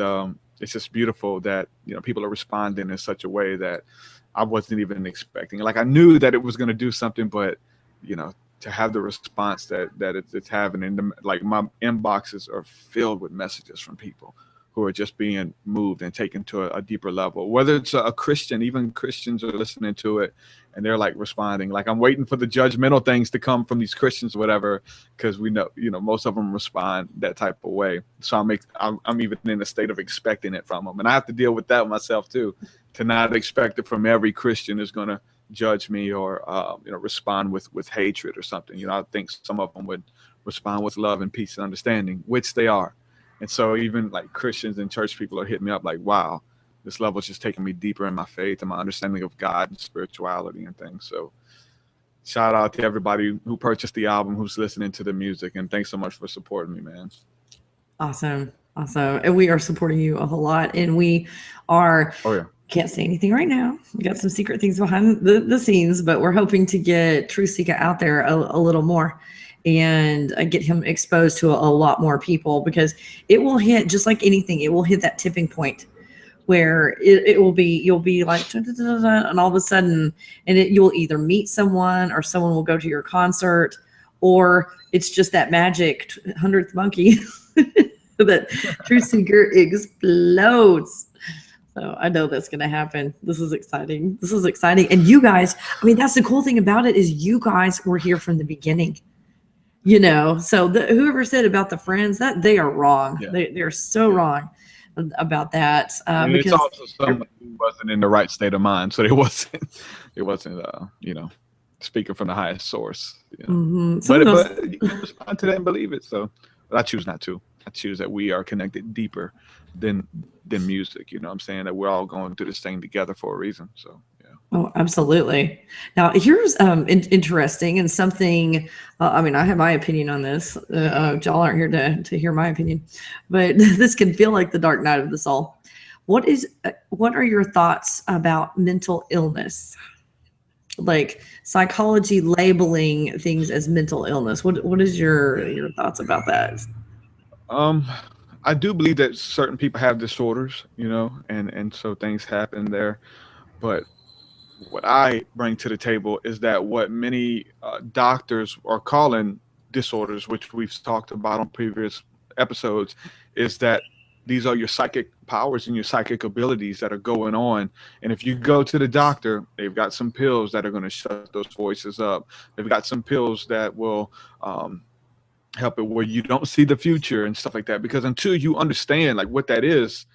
it's just beautiful that, you know, people are responding in such a way that I wasn't even expecting. Like, I knew that it was going to do something, but, you know, to have the response that it's having, and like my inboxes are filled with messages from people who are just being moved and taken to a deeper level. Whether it's a Christian, even Christians are listening to it and they're like responding. Like, I'm waiting for the judgmental things to come from these Christians or whatever, because we know, you know, most of them respond that type of way. So I'm even in a state of expecting it from them, and I have to deal with that myself too, to not expect it from every Christian is going to judge me or you know, respond with hatred or something. You know, I think some of them would respond with love and peace and understanding, which they are. And so even like Christians and church people are hitting me up like, wow, this level is just taking me deeper in my faith and my understanding of God and spirituality and things. So shout out to everybody who purchased the album, who's listening to the music, and thanks so much for supporting me, man. Awesome. And we are supporting you a whole lot, and we are, can't say anything right now. We got some secret things behind the scenes, but we're hoping to get TruthSeekah out there a little more and get him exposed to a lot more people, because it will hit, just like anything, it will hit that tipping point where it will be, you'll be like, and all of a sudden, and you'll either meet someone or someone will go to your concert, or it's just that magic 100th monkey that TruthSeekah explodes. So I know that's going to happen. This is exciting. And you guys, I mean, that's the cool thing about it, is you guys were here from the beginning. You know, so whoever said about the friends, that they are wrong. Yeah. They're so wrong about that. And it's also someone who wasn't in the right state of mind, so it wasn't you know, speaking from the highest source. You know? But you can respond to that and believe it. So, but I choose not to. I choose that we are connected deeper than music. You know what I'm saying? That we're all going through this thing together for a reason. So. Oh, absolutely. Now, here's interesting and something. I mean, I have my opinion on this. Y'all aren't here to hear my opinion, but this can feel like the dark night of the soul. What are your thoughts about mental illness? Like psychology labeling things as mental illness. What is your thoughts about that? I do believe that certain people have disorders, you know, and so things happen there, but what I bring to the table is that what many doctors are calling disorders, which we've talked about on previous episodes, is that these are your psychic powers and your psychic abilities that are going on. And if you go to the doctor, they've got some pills that are going to shut those voices up. They've got some pills that will help it where you don't see the future and stuff like that. Because until you understand like what that is,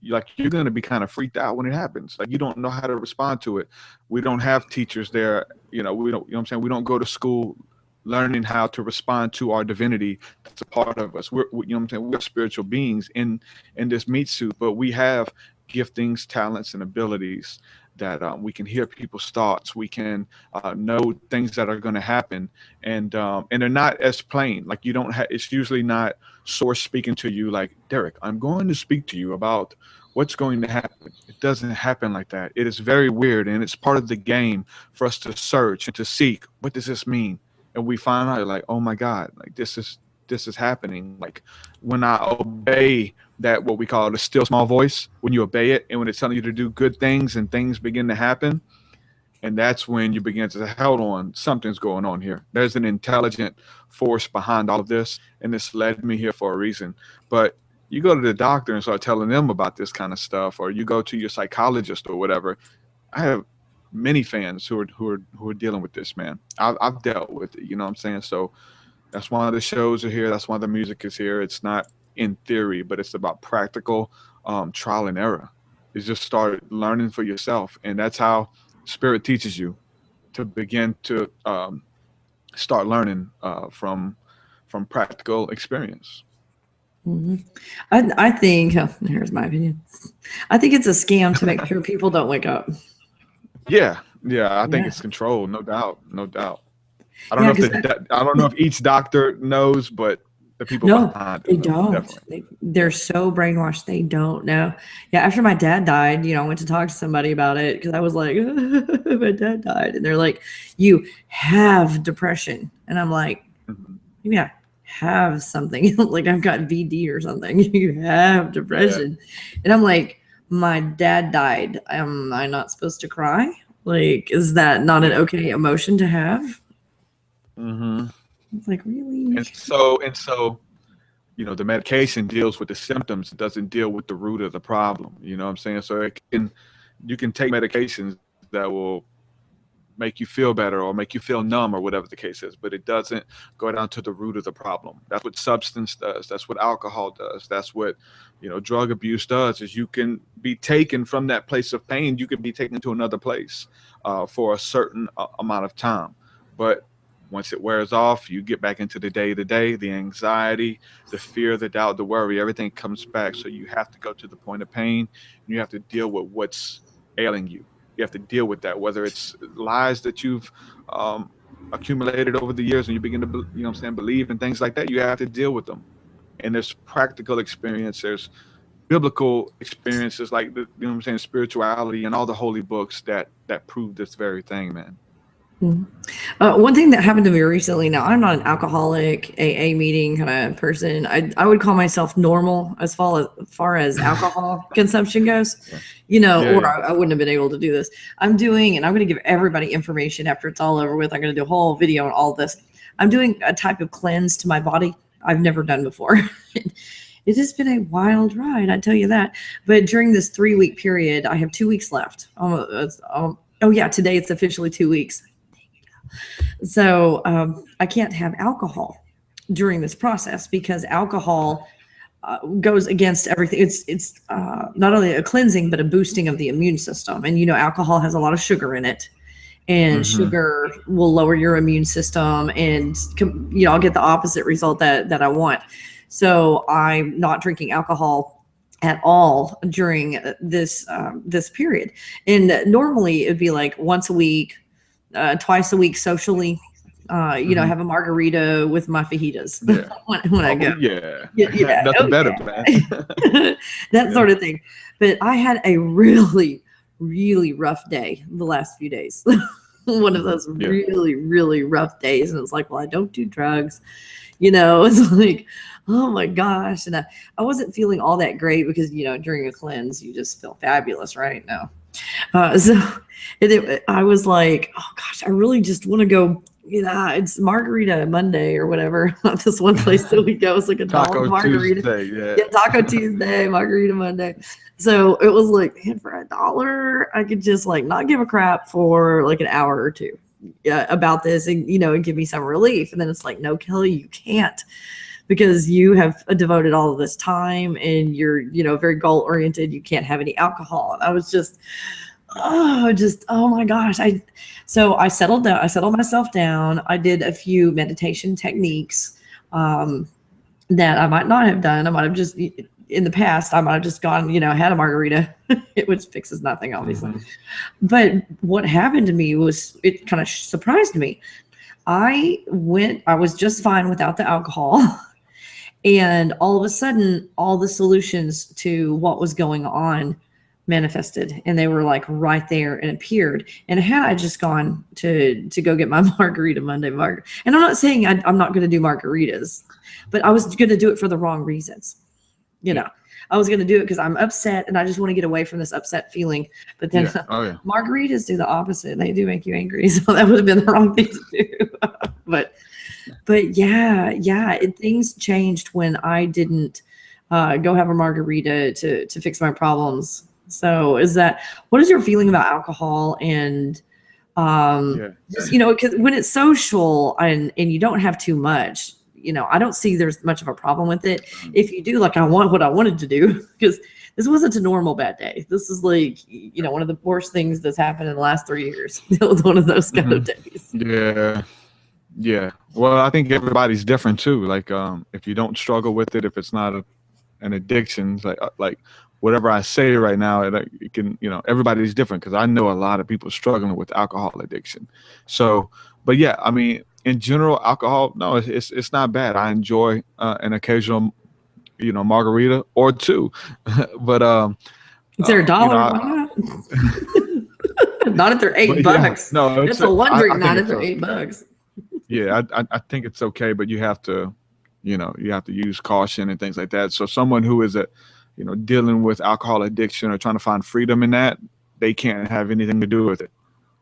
you're going to be kind of freaked out when it happens. Like, you don't know how to respond to it. We don't have teachers there. You know, we don't, you know what I'm saying? We don't go to school learning how to respond to our divinity. That's a part of us. You know what I'm saying? We're spiritual beings in this meat suit, but we have giftings, talents, and abilities that we can hear people's thoughts. We can know things that are going to happen, and they're not as plain. Like, you don't have. It's usually not source speaking to you like, Derek, I'm going to speak to you about what's going to happen. It doesn't happen like that. It is very weird, and it's part of the game for us to search and to seek. What does this mean? And we find out like, oh my God, like this is happening. Like, when I obey that, what we call the still small voice, when you obey it and when it's telling you to do good things and things begin to happen, and that's when you begin to say, hold on, something's going on here. There's an intelligent force behind all of this, and this led me here for a reason. But you go to the doctor and start telling them about this kind of stuff, or you go to your psychologist or whatever. I have many fans who are dealing with this, man. I've dealt with it, you know what I'm saying? So that's why the shows are here. That's why the music is here. It's not in theory, but it's about practical trial and error. It's just start learning for yourself, and that's how Spirit teaches you to begin to start learning from practical experience. Mm-hmm. I think, here's my opinion. I think it's a scam to make sure people don't wake up. Yeah, I think it's control, no doubt. I don't know if each doctor knows, but the people No, behind they it, though, don't. definitely. They're so brainwashed. They don't know. Yeah, after my dad died, I went to talk to somebody about it because I was like, my dad died. And they're like, you have depression. And I'm like, Mhm. maybe I have something. Like I've got VD or something. You have depression. And I'm like, my dad died. Am I not supposed to cry? Like, is that not an okay emotion to have? Mm-hmm. It's like, really? And so, the medication deals with the symptoms. It doesn't deal with the root of the problem. You know what I'm saying? So you can take medications that will make you feel better or make you feel numb or whatever the case is, but it doesn't go down to the root of the problem. That's what substance does. That's what alcohol does. That's what, drug abuse does, is you can be taken from that place of pain. You can be taken to another place for a certain amount of time. But once it wears off, you get back into the day-to-day, the anxiety, the fear, the doubt, the worry, everything comes back. So you have to go to the point of pain. And you have to deal with what's ailing you. You have to deal with that, whether it's lies that you've accumulated over the years and you begin to, believe in things like that. You have to deal with them. And there's practical experience. There's biblical experiences like spirituality and all the holy books that prove this very thing, man. One thing that happened to me recently, now I'm not an alcoholic AA meeting kind of person. I would call myself normal as far as alcohol consumption goes, I wouldn't have been able to do this. I'm going to give everybody information after it's all over with. I'm going to do a whole video on all this. I'm doing a type of cleanse to my body I've never done before. It has been a wild ride, I tell you that. But during this 3-week period, I have 2 weeks left. Today it's officially 2 weeks. So I can't have alcohol during this process because alcohol goes against everything. It's not only a cleansing, but a boosting of the immune system. And, alcohol has a lot of sugar in it. And sugar will lower your immune system. And, I'll get the opposite result that I want. So I'm not drinking alcohol at all during this period. And normally it'd be like once a week, twice a week socially, have a margarita with my fajitas when I go. Yeah. Nothing better, man. That sort of thing. But I had a really, really rough day the last few days. One of those really, really rough days. And it's like, well, I don't do drugs. It's like, oh my gosh. And I wasn't feeling all that great because, during a cleanse, you just feel fabulous right now. I was like, oh gosh, I really just want to go, it's Margarita Monday or whatever. This one place that we go is like a Taco margarita. Tuesday, Taco Tuesday, Margarita Monday. So it was like, man, for $1, I could just like not give a crap for like an hour or two about this and, and give me some relief. And then it's like, no, Kelli, you can't. Because you have devoted all of this time and you're, very goal oriented. You can't have any alcohol. And I was just, oh my gosh. So I settled down. I settled myself down. I did a few meditation techniques that I might not have done. I might have just, in the past, I might have just gone, had a margarita, which fixes nothing, obviously. But what happened to me was, it kind of surprised me. I was just fine without the alcohol. And all of a sudden, all the solutions to what was going on manifested, and they were like right there and appeared. And had I just gone to go get my Margarita Monday and I'm not saying I'm not going to do margaritas, but I was going to do it for the wrong reasons. I was going to do it because I'm upset and I just want to get away from this upset feeling. But then margaritas do the opposite. They do make you angry. So that would have been the wrong thing to do. But yeah, things changed when I didn't go have a margarita to fix my problems. So what is your feeling about alcohol and just, because when it's social and you don't have too much, I don't see there's much of a problem with it. If you do, like, I want what I wanted to do, because this wasn't a normal bad day. This is like, one of the worst things that's happened in the last 3 years. It was one of those kind of days. Yeah. Well, I think everybody's different too. Like, if you don't struggle with it, if it's not an addiction, like whatever I say right now, it can, everybody's different, because I know a lot of people struggling with alcohol addiction. So, but yeah, I mean, in general, alcohol, no, it's not bad. I enjoy an occasional, margarita or two, but Is there a you know, dollar? I, Why not? Not if they're $8. yeah, no, It's a one drink, I not think if they're $8. yeah, I think it's okay, but you have to, you have to use caution and things like that. So someone who is dealing with alcohol addiction or trying to find freedom in that, they can't have anything to do with it.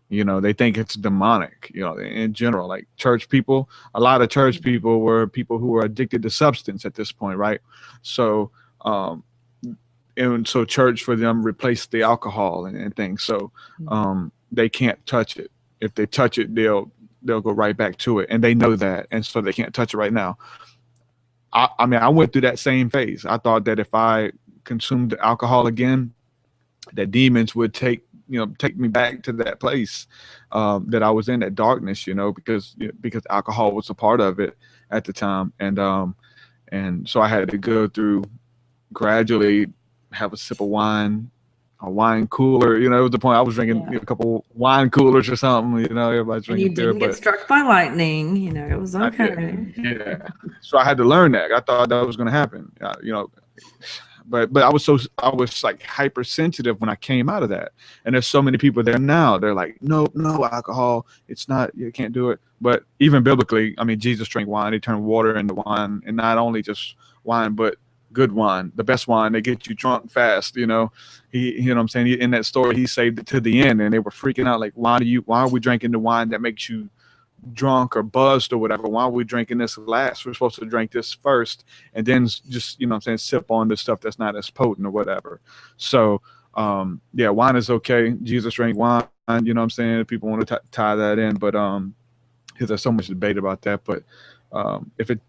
They think it's demonic, in general, like church people, a lot of church people were people who were addicted to substance at this point. Right. So, and so church for them replaced the alcohol and things. So, they can't touch it. If they touch it, they'll go right back to it. And they know that. And so they can't touch it right now. I mean, I went through that same phase. I thought that if I consumed alcohol again, that demons would take me back to that place that I was in, that darkness, because alcohol was a part of it at the time. And so I had to go through gradually have a sip of wine, a wine cooler, it was the point I was drinking a couple wine coolers or something, everybody's drinking. And you didn't get struck by lightning, it was okay. Yeah. So I had to learn that. I thought that was going to happen, but I was like hypersensitive when I came out of that. And there's so many people there now. They're like, no alcohol. It's not, you can't do it. But even biblically, I mean, Jesus drank wine. He turned water into wine, and not only just wine, but good wine, the best wine. They get you drunk fast. He, what I'm saying? In that story, he saved it to the end, and they were freaking out. Like, why are we drinking the wine that makes you drunk or buzzed or whatever? Why are we drinking this last? We're supposed to drink this first and then just sip on the stuff that's not as potent or whatever. So wine is okay. Jesus drank wine, people want to tie that in, but because there's so much debate about that. But if it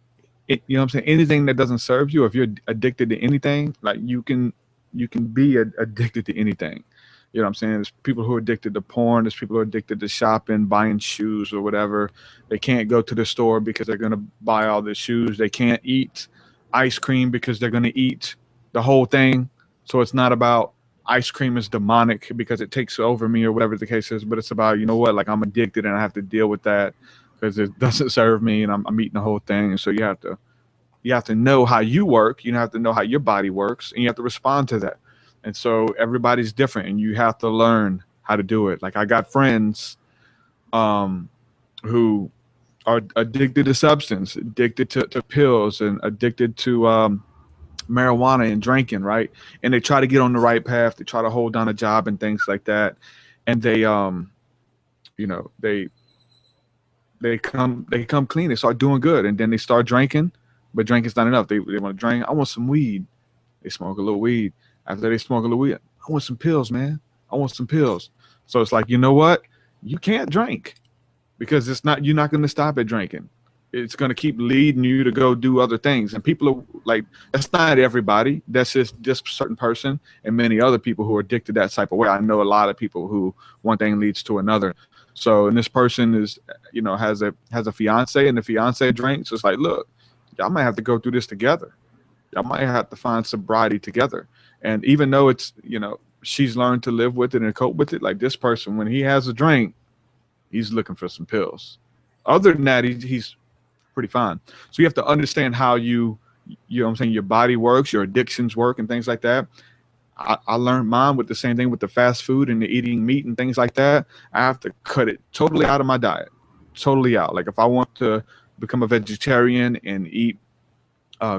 anything that doesn't serve you, if you're addicted to anything, like you can be addicted to anything. There's people who are addicted to porn. There's people who are addicted to shopping, buying shoes or whatever. They can't go to the store because they're going to buy all the shoes. They can't eat ice cream because they're going to eat the whole thing. So it's not about ice cream is demonic because it takes over me or whatever the case is, but it's about, like I'm addicted and I have to deal with that because it doesn't serve me and I'm eating the whole thing. And so you have to know how you work. You have to know how your body works, and you have to respond to that. And so everybody's different, and you have to learn how to do it. Like I got friends who are addicted to substance, addicted to pills, and addicted to marijuana and drinking, right? And they try to get on the right path. They try to hold down a job and things like that. And they come clean. They start doing good, and then they start drinking, but drinking's not enough. They want to drink. I want some weed. They smoke a little weed. After they smoke a little weed, I want some pills, man. I want some pills. So it's like, you know what? You can't drink because you're not going to stop at drinking. It's going to keep leading you to go do other things. And people are like, that's not everybody. That's just this certain person and many other people who are addicted that type of way. I know a lot of people who one thing leads to another. So, and this person is, has a fiance, and the fiance drinks. It's like, look, y'all might have to go through this together. Y'all might have to find sobriety together. And even though it's, she's learned to live with it and cope with it, like this person, when he has a drink, he's looking for some pills. Other than that, he's pretty fine. So you have to understand how your body works, your addictions work and things like that. I learned mine with the same thing with the fast food and the eating meat and things like that. I have to cut it totally out of my diet, totally out. Like if I want to become a vegetarian and eat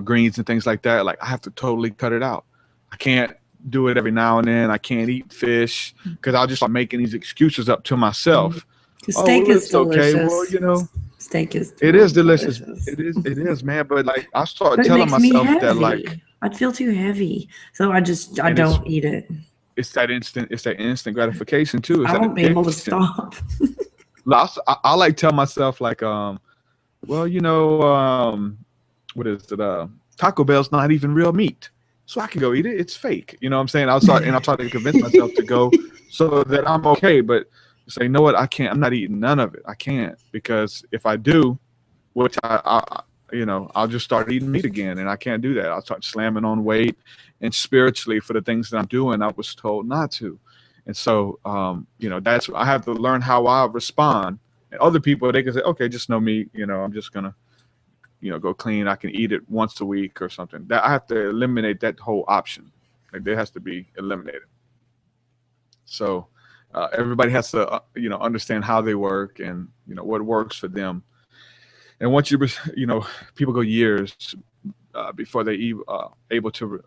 greens and things like that, like I have to totally cut it out. I can't do it every now and then. I can't eat fish because I'll just start making these excuses up to myself. Steak is delicious. Okay, well, steak is delicious. It is delicious. It is, man. But like I start telling myself that like I'd feel too heavy, so I don't eat it. It's that instant gratification too. I won't be able to stop. I like tell myself like what is it? Taco Bell's not even real meat. So I can go eat it. It's fake. You know what I'm saying? I'll try to convince myself to go so that I'm okay. But say, you know what? I can't. I'm not eating none of it. I can't, because if I do, which I'll just start eating meat again, and I can't do that. I'll start slamming on weight, and spiritually for the things that I'm doing, I was told not to. And so, I have to learn how I respond And other people, they can say, okay, just know me, you know, I'm just gonna, you know, go clean. I can eat it once a week or something. That I have to eliminate that whole option. Like, that has to be eliminated. So everybody has to, you know, understand how they work and, you know, what works for them. And once you know, people go years before they able to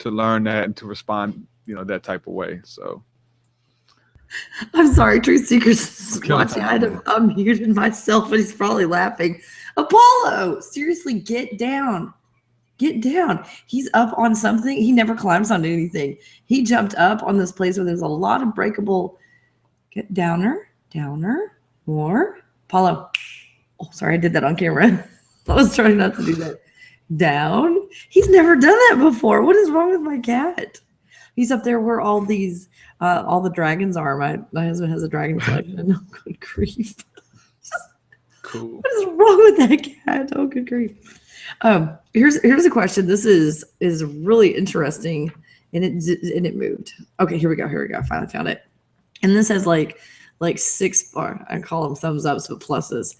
learn that and to respond, you know, that type of way. So I'm sorry, Truth Seekers is Kill watching. I time. had unmuted myself, but he's probably laughing. Apollo, seriously, get down. Get down. He's up on something. He never climbs on anything. He jumped up on this place where there's a lot of breakable. Get downer, more. Apollo. Oh, sorry, I did that on camera. I was trying not to do that. Down. He's never done that before. What is wrong with my cat? He's up there where all these, all the dragons are. My husband has a dragon collection. Oh, good grief. cool. What is wrong with that cat? Oh, good grief. Here's a question. This is really interesting, and it moved. Okay, here we go. I finally found it. And this has like 6, or I call them thumbs ups, but pluses.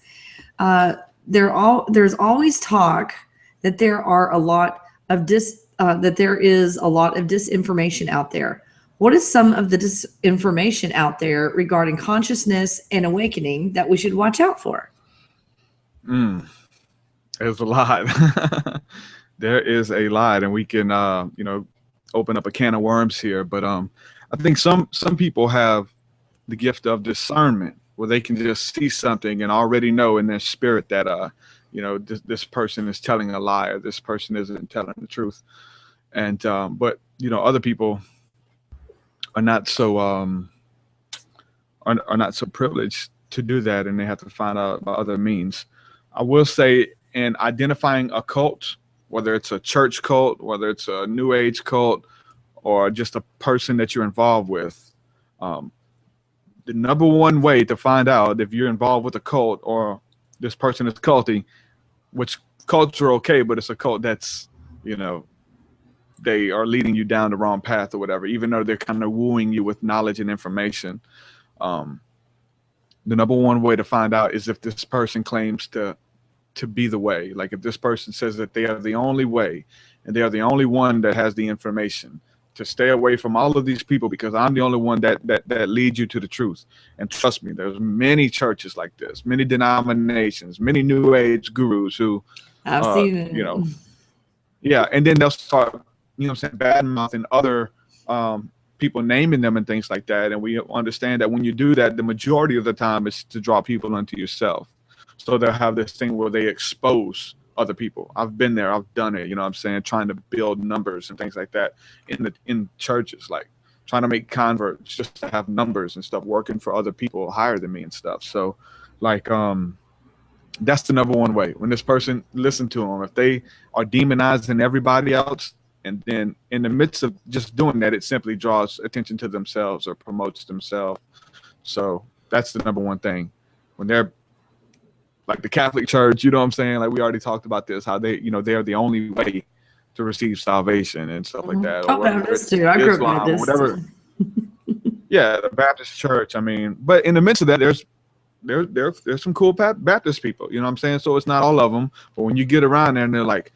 There's always talk that there are a lot of that there is a lot of disinformation out there. What is some of the disinformation out there regarding consciousness and awakening that we should watch out for? There's a lot. There is a lot, and we can, you know, open up a can of worms here. But I think some people have the gift of discernment, where they can just see something and already know in their spirit that, you know, this person is telling a lie, or this person isn't telling the truth. And but you know, other people are not so are not so privileged to do that, and they have to find out by other means. I will say, in identifying a cult, whether it's a church cult, whether it's a New Age cult, or just a person that you're involved with, the number one way to find out if you're involved with a cult or this person is culty, which cults are okay, but it's a cult that's, you know, they are leading you down the wrong path or whatever, even though they're kind of wooing you with knowledge and information. The number one way to find out is if this person claims to be the way. Like, if this person says that they are the only way and they are the only one that has the information, to stay away from all of these people, because I'm the only one that leads you to the truth. And trust me, there's many churches like this, many denominations, many New Age gurus who, I've seen it. you know, yeah, and then they'll start, you know what I'm saying, bad mouthing other people, naming them and things like that. And we understand that when you do that, the majority of the time is to draw people unto yourself. So they'll have this thing where they expose other people. I've been there, I've done it, you know what I'm saying, trying to build numbers and things like that in churches, like trying to make converts just to have numbers and stuff, working for other people higher than me and stuff. So like that's the number one way. When this person, listen to them, if they are demonizing everybody else, and then in the midst of just doing that, it simply draws attention to themselves or promotes themselves. So that's the number one thing. When they're like the Catholic Church, you know what I'm saying? Like, we already talked about this, how they, you know, they're the only way to receive salvation and stuff like that. Oh, Baptist too. I grew up Baptist. Whatever. Yeah, the Baptist Church. I mean, but in the midst of that, there's some cool Baptist people. You know what I'm saying? So it's not all of them, but when you get around there and they're like,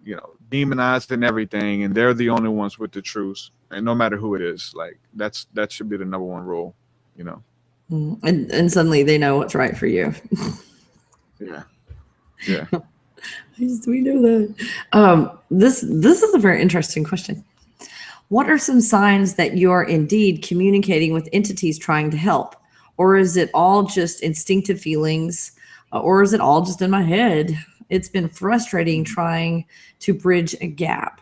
you know, demonized and everything, and they're the only ones with the truth, and no matter who it is, like that should be the number one rule, you know. And suddenly they know what's right for you. Yeah. We know that. This is a very interesting question. What are some signs that you're indeed communicating with entities trying to help? Or is it all just instinctive feelings? Or is it all just in my head? It's been frustrating trying to bridge a gap.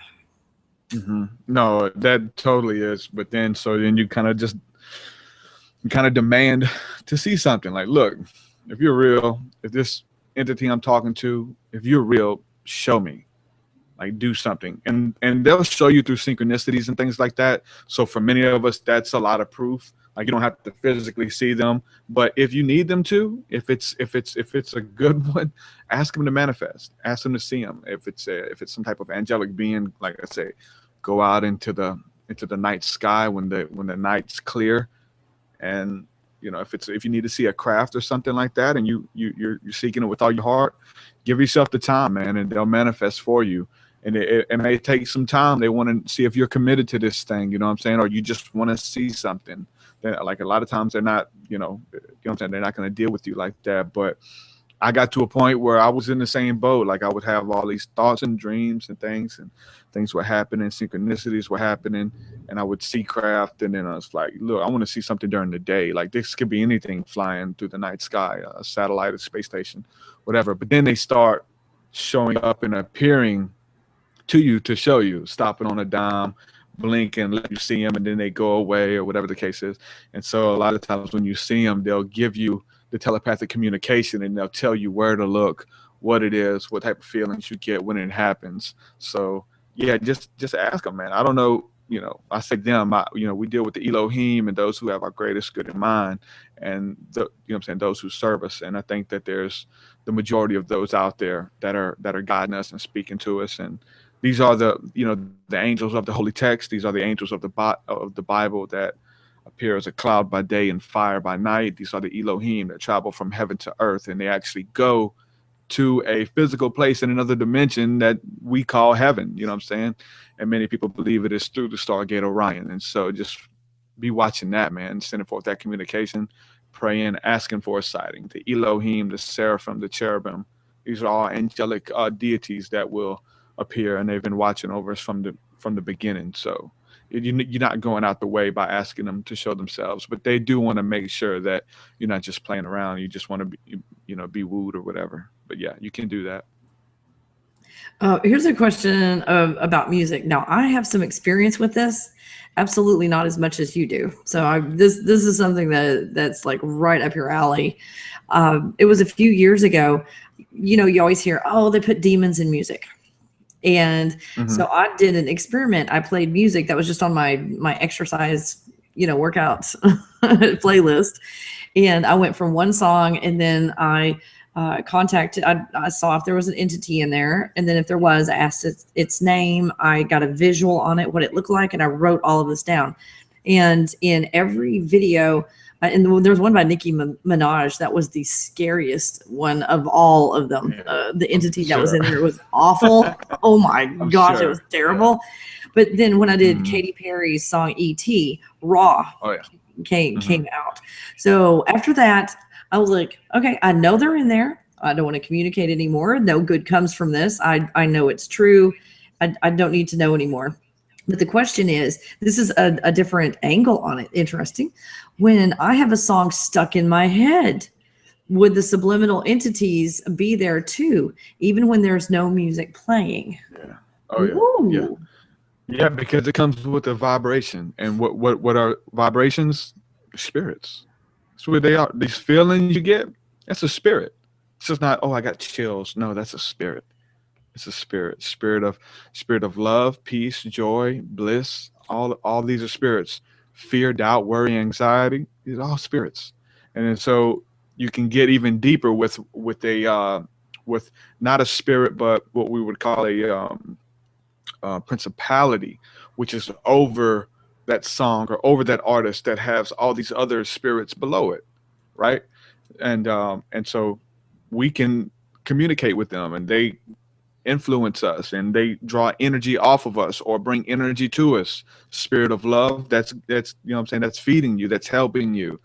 No, that totally is. But then you kind of demand to see something. Like, look, if you're real, if this entity I'm talking to, if you're real, show me. Like, do something. And they'll show you through synchronicities and things like that. So for many of us, that's a lot of proof. Like, you don't have to physically see them, but if you need them to, if it's a good one, ask them to manifest. Ask them to see them. If it's some type of angelic being, like I say, go out into the night sky when the night's clear, and You know, if you need to see a craft or something like that, and you're seeking it with all your heart, give yourself the time, man, and they'll manifest for you. And it may take some time. They want to see if you're committed to this thing, you know what I'm saying? Or you just want to see something. That, like, a lot of times they're not, you know what I'm saying? They're not going to deal with you like that. But I got to a point where I was in the same boat. Like, I would have all these thoughts and dreams and things were happening, synchronicities were happening, and I would see craft. And then I was like, look, I want to see something during the day. Like, this could be anything flying through the night sky, a satellite, a space station, whatever. But then they start showing up and appearing to you to show you, stopping on a dime, blink and let you see them, and then they go away or whatever the case is. And so a lot of times when you see them, they'll give you the telepathic communication, and they'll tell you where to look, what it is, what type of feelings you get when it happens. So yeah, just ask them, man. I don't know, you know, I say them, we deal with the Elohim and those who have our greatest good in mind, and you know what I'm saying, those who serve us. And I think that there's the majority of those out there that are guiding us and speaking to us. And these are the angels of the holy text. These are the angels of the Bible that appear as a cloud by day and fire by night. These are the Elohim that travel from heaven to earth, and they actually go to a physical place in another dimension that we call heaven, you know what I'm saying? And many people believe it is through the Stargate Orion. And so just be watching that, man, sending forth that communication, praying, asking for a sighting. The Elohim, the seraphim, the cherubim, these are all angelic deities that will appear, and they've been watching over us from the beginning. So you're not going out the way by asking them to show themselves, but they do want to make sure that you're not just playing around. You just want to be wooed or whatever. But yeah, you can do that. Here's a question about music. Now, I have some experience with this, absolutely not as much as you do. So this is something that's like right up your alley. It was a few years ago. You know, you always hear, oh, they put demons in music. And so I did an experiment. I played music that was just on my exercise, workout playlist. And I went from one song, and then I contacted, I saw if there was an entity in there. And then if there was, I asked its name. I got a visual on it, what it looked like. And I wrote all of this down. And in every video, and there was one by Nicki Minaj that was the scariest one of all of them. The entity that was in there was awful. Oh my gosh, it was terrible. Yeah. But then when I did Katy Perry's song E.T., Raw came out. So after that, I was like, okay, I know they're in there. I don't want to communicate anymore. No good comes from this. I know it's true. I don't need to know anymore. But the question is, this is a different angle on it. Interesting. When I have a song stuck in my head, would the subliminal entities be there too, even when there's no music playing? Yeah. Oh yeah. Ooh. Yeah, because it comes with a vibration. And what are vibrations? Spirits. That's what they are. These feelings you get, that's a spirit. It's just not, oh, I got chills. No, that's a spirit. It's a spirit of love, peace, joy, bliss. All these are spirits. Fear, doubt, worry, anxiety. These are all spirits. And so you can get even deeper with not a spirit, but what we would call a principality, which is over that song or over that artist that has all these other spirits below it, right? And so we can communicate with them, and they influence us, and they draw energy off of us or bring energy to us. Spirit of love, that's that's feeding you, that's helping you.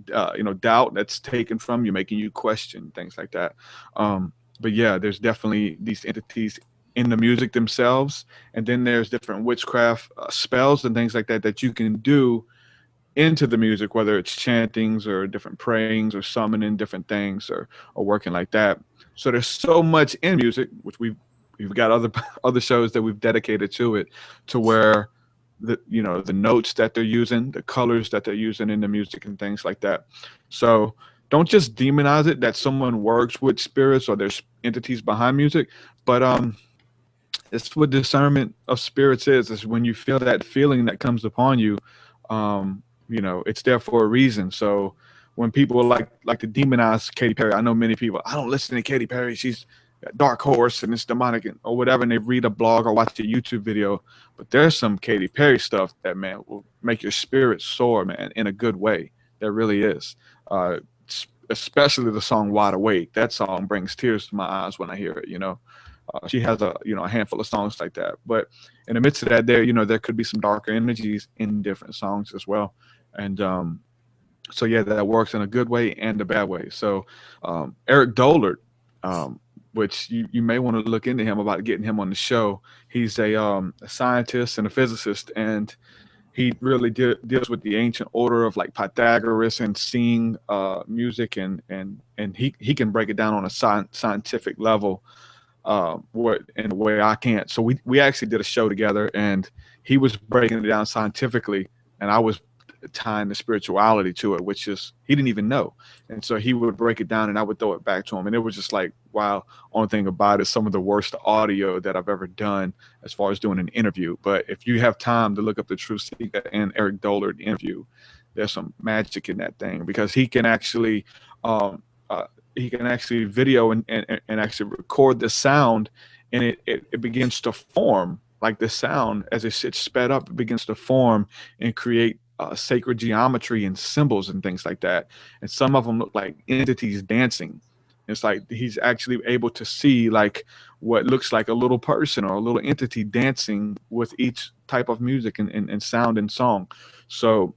Doubt, that's taken from you, making you question things like that. But yeah, there's definitely these entities in the music themselves, and then there's different witchcraft spells and things like that you can do into the music, whether it's chantings or different prayings or summoning different things or working like that. So there's so much in music, which we've got other shows that we've dedicated to it, to where the notes that they're using, the colors that they're using in the music and things like that. So don't just demonize it that someone works with spirits or there's entities behind music, but it's what discernment of spirits is when you feel that feeling that comes upon you. It's there for a reason. So when people like to demonize Katy Perry, I know many people, I don't listen to Katy Perry, she's a dark horse and it's demonic or whatever, and they read a blog or watch a YouTube video. But there's some Katy Perry stuff that, man, will make your spirit soar, man, in a good way. There really is. Especially the song "Wide Awake." That song brings tears to my eyes when I hear it. She has a handful of songs like that. But in the midst of that, there could be some darker energies in different songs as well. And so yeah, that works in a good way and a bad way. So Erich Dollard, which you may want to look into him about getting him on the show. He's a scientist and a physicist, and he really deals with the ancient order of like Pythagoras and seeing music, and he can break it down on a scientific level, in a way I can't. So we actually did a show together, and he was breaking it down scientifically, and I was tying the spirituality to it, which is he didn't even know. And so he would break it down and I would throw it back to him, and it was just like, wow. Only thing about it, some of the worst audio that I've ever done as far as doing an interview. But if you have time to look up the TruthSeekah and Erich Dollard interview, there's some magic in that thing, because he can actually video and actually record the sound, and it begins to form, like the sound as it sits sped up, it begins to form and create sacred geometry and symbols and things like that. And some of them look like entities dancing. It's like he's actually able to see like what looks like a little person or a little entity dancing with each type of music and sound and song. So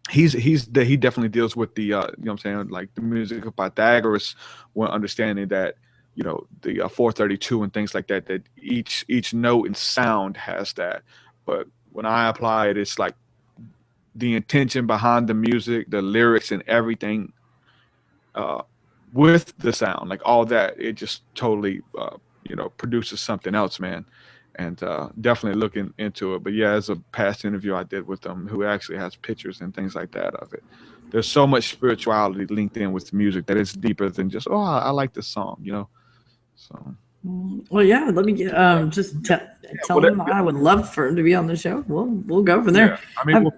he definitely deals with the what I'm saying, like the music of Pythagoras, when understanding that the 432 and things like that, that each note and sound has that. But when I apply it, it's like the intention behind the music, the lyrics and everything, with the sound, like all that, it just totally produces something else, man. And definitely looking into it. But yeah, as a past interview I did with them, who actually has pictures and things like that of it, there's so much spirituality linked in with music that it's deeper than just, oh, I like this song, so. Well, yeah, let me just tell him I would love for him to be on the show. We'll go from there. Yeah, I mean,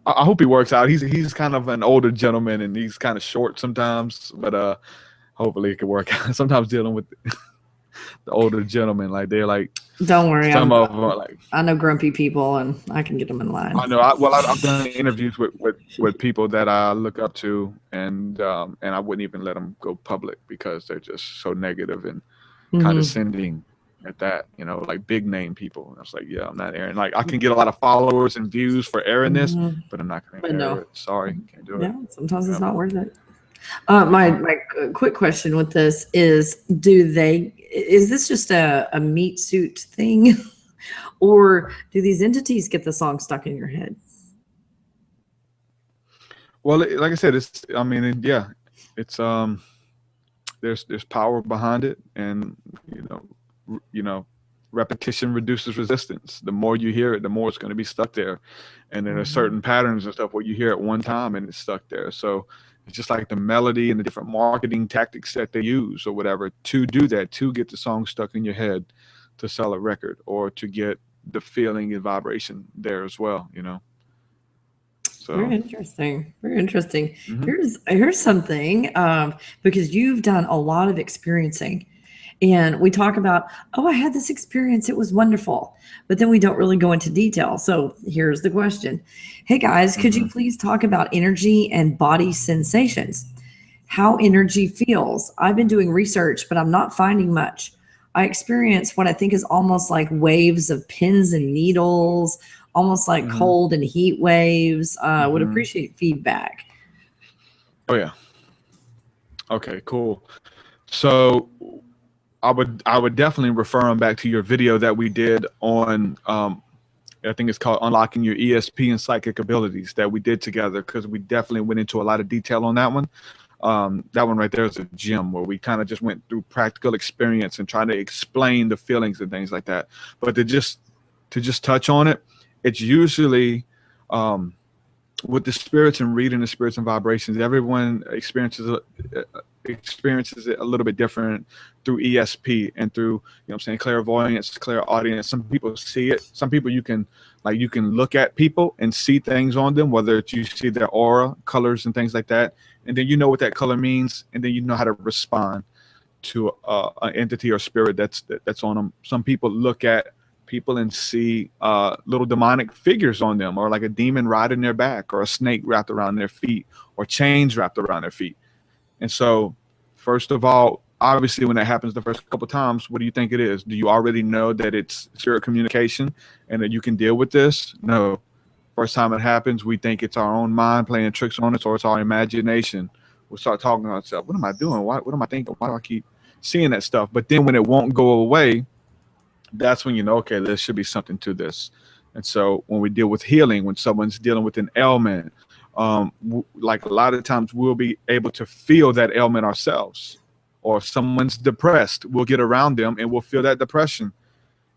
I hope he works out. He's kind of an older gentleman, and he's kind of short sometimes, but hopefully it could work out. Sometimes dealing with the older gentlemen, like they're like, don't worry, some of them are like, I know grumpy people, and I can get them in line. I know. I've done interviews with people that I look up to, and I wouldn't even let them go public because they're just so negative and condescending at that, like big name people. And I was like, yeah, I'm not airing. Like I can get a lot of followers and views for airing this, but I'm not going to air it. Sorry, can't do it. Yeah, sometimes it's not worth it. My quick question with this is, is this just a meat suit thing, or do these entities get the song stuck in your head? Well, like I said, it's there's power behind it, and repetition reduces resistance. The more you hear it, the more it's going to be stuck there. And then there's certain patterns and stuff where you hear it one time and it's stuck there. So it's just like the melody and the different marketing tactics that they use or whatever to do that, to get the song stuck in your head, to sell a record, or to get the feeling and vibration there as well, So. Very interesting. Very interesting. Here's something, because you've done a lot of experiencing, and we talk about, I had this experience, it was wonderful, but then we don't really go into detail. So here's the question. Hey guys, could you please talk about energy and body sensations? How energy feels? I've been doing research, but I'm not finding much. I experience what I think is almost like waves of pins and needles, almost like cold and heat waves. Would appreciate feedback. Oh yeah. Okay, cool. So I would definitely refer them back to your video that we did on, I think it's called Unlocking Your ESP and Psychic Abilities, that we did together, because we definitely went into a lot of detail on that one. That one right there is a gem, where we kind of just went through practical experience and trying to explain the feelings and things like that. But to just touch on it, it's usually with the spirits and reading the spirits and vibrations, everyone experiences it a little bit different through ESP and through, clairvoyance, clairaudience. Some people see it. Some people you can look at people and see things on them, whether you see their aura, colors and things like that. And then you know what that color means, and then you know how to respond to an entity or spirit that's on them. Some people look at people and see little demonic figures on them, or like a demon riding their back, or a snake wrapped around their feet, or chains wrapped around their feet. And so, first of all, obviously, when that happens the first couple of times, what do you think it is? Do you already know that it's spirit communication and that you can deal with this? No. First time it happens, we think it's our own mind playing tricks on us, or it's our imagination. We'll start talking to ourselves. What am I doing? What am I thinking? Why do I keep seeing that stuff? But then when it won't go away, that's when you know, okay, there should be something to this. And so when we deal with healing, when someone's dealing with an ailment, like a lot of times we'll be able to feel that ailment ourselves. Or if someone's depressed, we'll get around them and we'll feel that depression.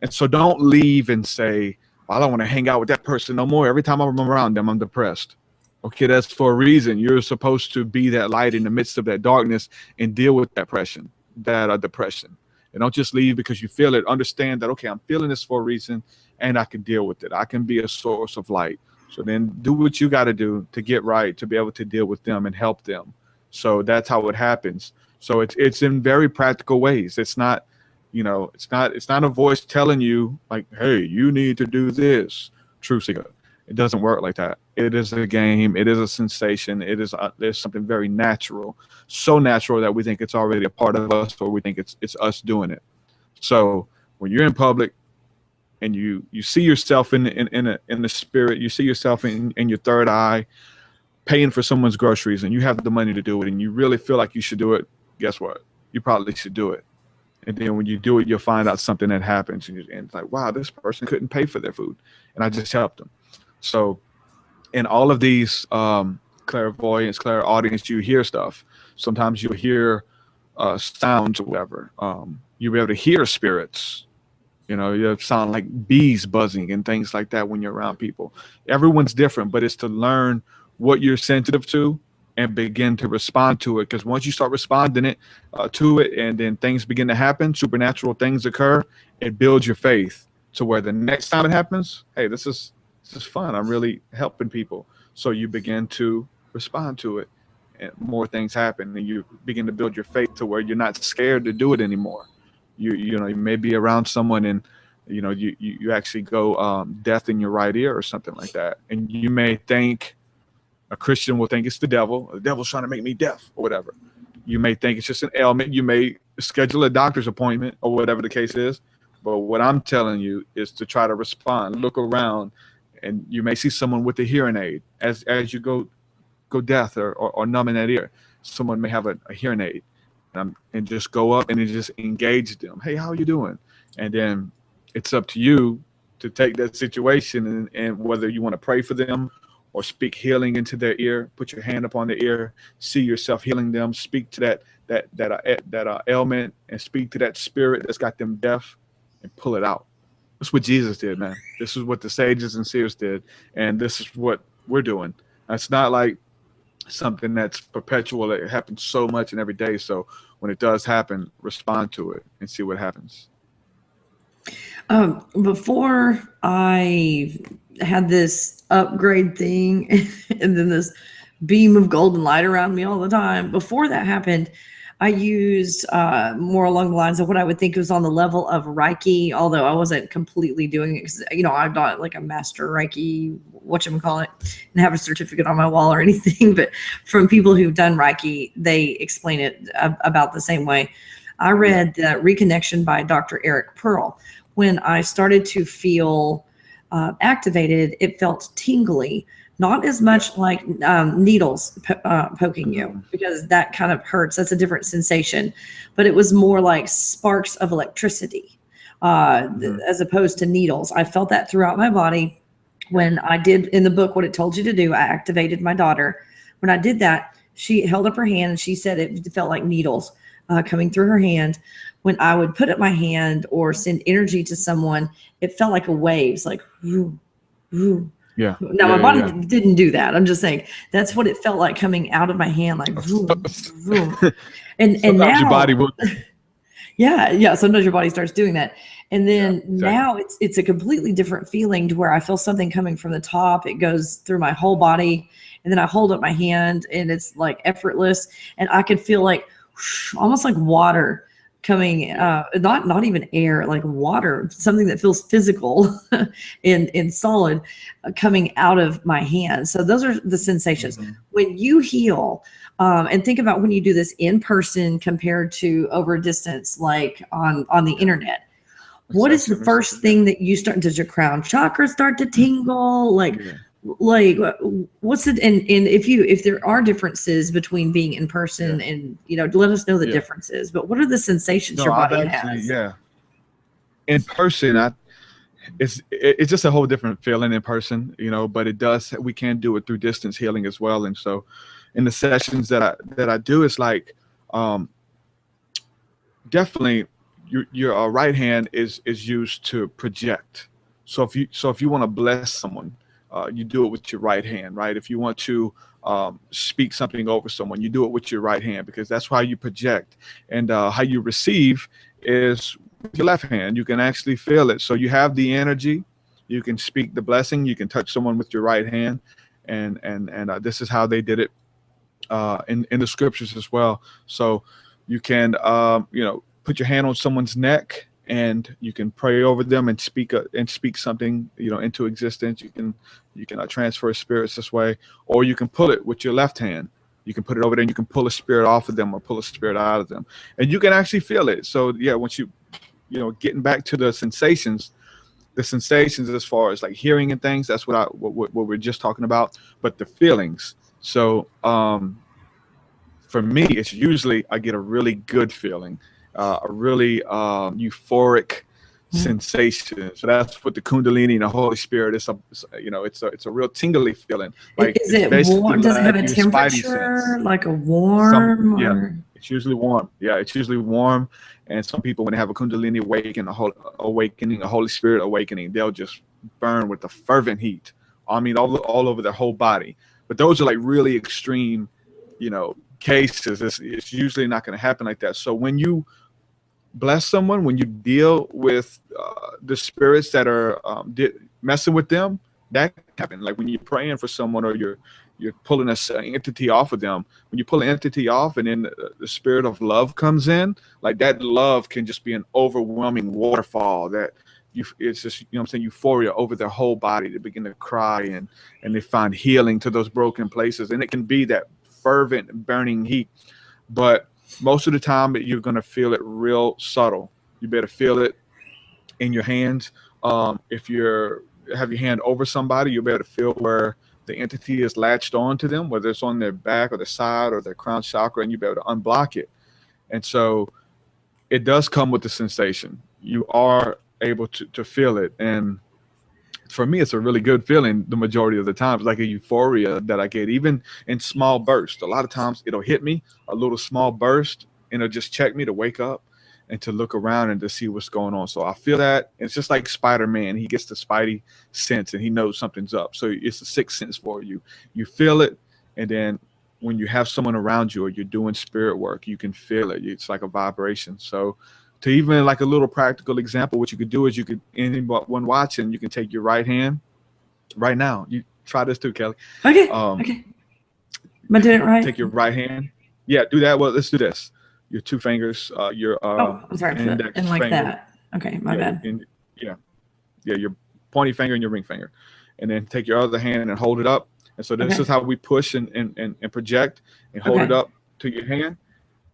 And so don't leave and say, well, I don't want to hang out with that person no more. Every time I'm around them, I'm depressed. Okay, that's for a reason. You're supposed to be that light in the midst of that darkness and deal with that depression. And don't just leave because you feel it. Understand that, okay, I'm feeling this for a reason and I can deal with it. I can be a source of light. So then do what you got to do to get right, to be able to deal with them and help them. So that's how it happens. So it's in very practical ways. It's not, you know, it's not a voice telling you like, hey, you need to do this. TruthSeekah. It doesn't work like that. It is a game. It is a sensation. There's something very natural, so natural that we think it's already a part of us, or we think it's us doing it. So when you're in public and you see yourself in the spirit, you see yourself in your third eye, paying for someone's groceries, and you have the money to do it, and you really feel like you should do it. Guess what? You probably should do it. And then when you do it, you'll find out something that happens, and it's like, wow, this person couldn't pay for their food, and I just helped them. So in all of these clairvoyance, clairaudience, you hear stuff. Sometimes you'll hear sounds or whatever. You'll be able to hear spirits. You know, you sound like bees buzzing and things like that when you're around people. Everyone's different, but it's to learn what you're sensitive to and begin to respond to it. Because once you start responding to it, and then things begin to happen, supernatural things occur, it builds your faith to where the next time it happens, hey, this is fun. I'm really helping people. So you begin to respond to it, and more things happen, and you begin to build your faith to where you're not scared to do it anymore. You know, you may be around someone and, you know, you actually go deaf in your right ear or something like that. And you may think, a Christian will think it's the devil. The devil's trying to make me deaf or whatever. You may think it's just an ailment. You may schedule a doctor's appointment or whatever the case is. But what I'm telling you is to try to respond, look around, and you may see someone with a hearing aid. As you go deaf or numb in that ear, someone may have a hearing aid. And just go up and then just engage them. Hey, how are you doing? And then it's up to you to take that situation and whether you want to pray for them or speak healing into their ear, put your hand upon their ear, see yourself healing them, speak to that ailment, and speak to that spirit that's got them deaf, and pull it out. That's what Jesus did, man. This is what the sages and seers did, and this is what we're doing. It's not like something that's perpetual. It happens so much and every day. So when it does happen, respond to it and see what happens. Before I had this upgrade thing and then this beam of golden light around me all the time, before that happened, I used more along the lines of what I would think was on the level of Reiki, although I wasn't completely doing it because, you know, I'm not like a master Reiki, whatchamacallit, and have a certificate on my wall or anything. But from people who've done Reiki, they explain it about the same way. I read the Reconnection by Dr. Erich Pearl. When I started to feel activated, it felt tingly. Not as much like needles poking you, because that kind of hurts. That's a different sensation. But it was more like sparks of electricity as opposed to needles. I felt that throughout my body. When I did in the book what it told you to do, I activated my daughter. When I did that, she held up her hand and she said it felt like needles coming through her hand. When I would put up my hand or send energy to someone, it felt like a waves, like whoo, whoo. Yeah. Now my body didn't do that. I'm just saying that's what it felt like coming out of my hand, like vroom, vroom. And now your body will. Yeah. Sometimes your body starts doing that, and then now it's a completely different feeling to where I feel something coming from the top. It goes through my whole body, and then I hold up my hand, and it's like effortless, and I can feel like whoosh, almost like water coming, not even air, like water, something that feels physical and solid, coming out of my hands. So those are the sensations. When you heal, and think about when you do this in person compared to over a distance, like on the internet. What is the first thing that you start? Does your crown chakra start to tingle? Like what's it? And if there are differences between being in person and, let us know the differences, but what are the sensations your body has? Yeah. In person, it's just a whole different feeling in person, but we can do it through distance healing as well. And so in the sessions that I do, it's like, definitely your right hand is used to project. So if you want to bless someone, you do it with your right hand, right? If you want to speak something over someone, you do it with your right hand, because that's how you project. And how you receive is with your left hand. You can actually feel it. So you have the energy, you can speak the blessing, you can touch someone with your right hand, and this is how they did it in the scriptures as well. So you can put your hand on someone's neck, and you can pray over them and speak something into existence. You can transfer spirits this way, or you can pull it with your left hand. You can put it over there and you can pull a spirit off of them or pull a spirit out of them, and you can actually feel it. So once getting back to the sensations as far as like hearing and things, that's what we're just talking about. But the feelings, so for me, it's usually I get a really good feeling, a really euphoric sensation. So that's what the Kundalini and the Holy Spirit is. It's a real tingly feeling. Like, is it warm? Does it have a temperature, like a warm? It's usually warm. Yeah, it's usually warm. And some people, when they have a Kundalini awakening, a Holy Spirit awakening, they'll just burn with a fervent heat. I mean, all over their whole body. But those are like really extreme, cases. It's usually not going to happen like that. So when you bless someone, when you deal with the spirits that are messing with them, that can happen. Like when you're praying for someone, or you're pulling an entity off of them. When you pull an entity off, and then the spirit of love comes in, like that love can just be an overwhelming waterfall that it's just, euphoria over their whole body. They begin to cry and they find healing to those broken places. And it can be that fervent burning heat, but most of the time you're going to feel it real subtle. You better feel it in your hands. If you have your hand over somebody, you'll be able to feel where the entity is latched on to them, whether it's on their back or their side or their crown chakra, and you'll be able to unblock it. And so it does come with the sensation. You are able to feel it. And for me, it's a really good feeling the majority of the time. It's like a euphoria that I get, even in small bursts. A lot of times it'll hit me, a little small burst, and it'll just check me to wake up and to look around and to see what's going on. So I feel that. It's just like Spider-Man. He gets the Spidey sense and he knows something's up. So it's a sixth sense for you. You feel it, and then when you have someone around you or you're doing spirit work, you can feel it. It's like a vibration. So to even like a little practical example, what you could do is anyone watching, you can take your right hand right now. You try this too, Kelly. Okay. Okay. Am I doing it right? Take your right hand. Yeah, do that. Well, let's do this. Your two fingers, your I'm sorry, index and like finger. that. Okay, my bad. Your pointy finger and your ring finger, and then take your other hand and hold it up. And so this is how we push and project and hold it up to your hand,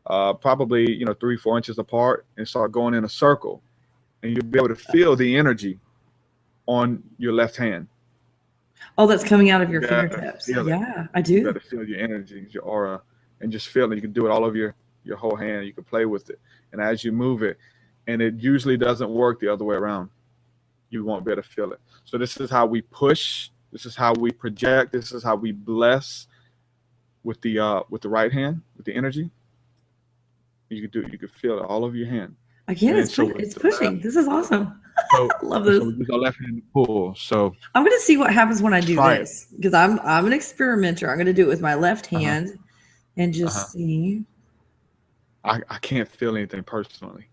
probably 3-4 inches apart, and start going in a circle, and you'll be able to feel the energy on your left hand. Oh, that's coming out of your fingertips. Yeah, I do. You got to feel your energy, your aura, and just feel it. You can do it all over your whole hand. You can play with it, and as you move it, and it usually doesn't work the other way around. You won't be able to feel it. So this is how we push. This is how we project. This is how we bless with the right hand, with the energy. You can feel it all over your hand. Again, it's pushing. This is awesome. So, I love this. So we use our left hand to pull. So I'm going to see what happens when I do this, because I'm an experimenter. I'm going to do it with my left hand and just see. I can't feel anything personally.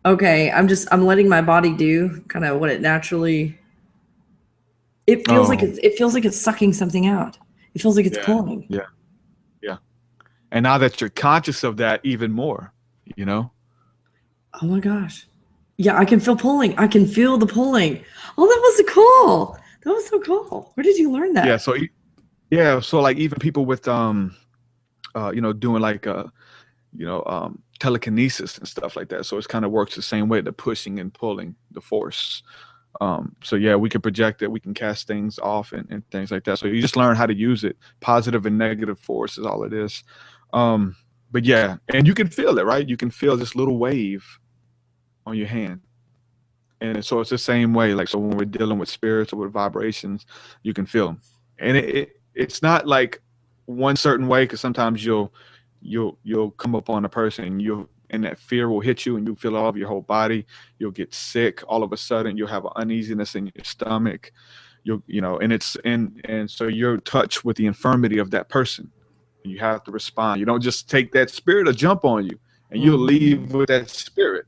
Okay, I'm letting my body do kind of what it naturally. It feels like it's sucking something out. It feels like it's pulling. Yeah. And now that you're conscious of that even more, Oh my gosh. Yeah, I can feel pulling. I can feel the pulling. Oh, that was cool. That was so cool. Where did you learn that? So like even people with doing like telekinesis and stuff like that. So it kind of works the same way, the pushing and pulling, the force. So yeah, we can project it, we can cast things off and things like that. So you just learn how to use it. Positive and negative force is all it is. But yeah, and you can feel it, right? You can feel this little wave on your hand. And so it's the same way. Like, so when we're dealing with spirits or with vibrations, you can feel them. And it's not like one certain way, because sometimes you'll come up on a person and that fear will hit you and you feel it all over your whole body. You'll get sick all of a sudden. You'll have an uneasiness in your stomach. And so you're touched with the infirmity of that person. You have to respond. You don't just take that spirit to jump on you and you'll leave with that spirit.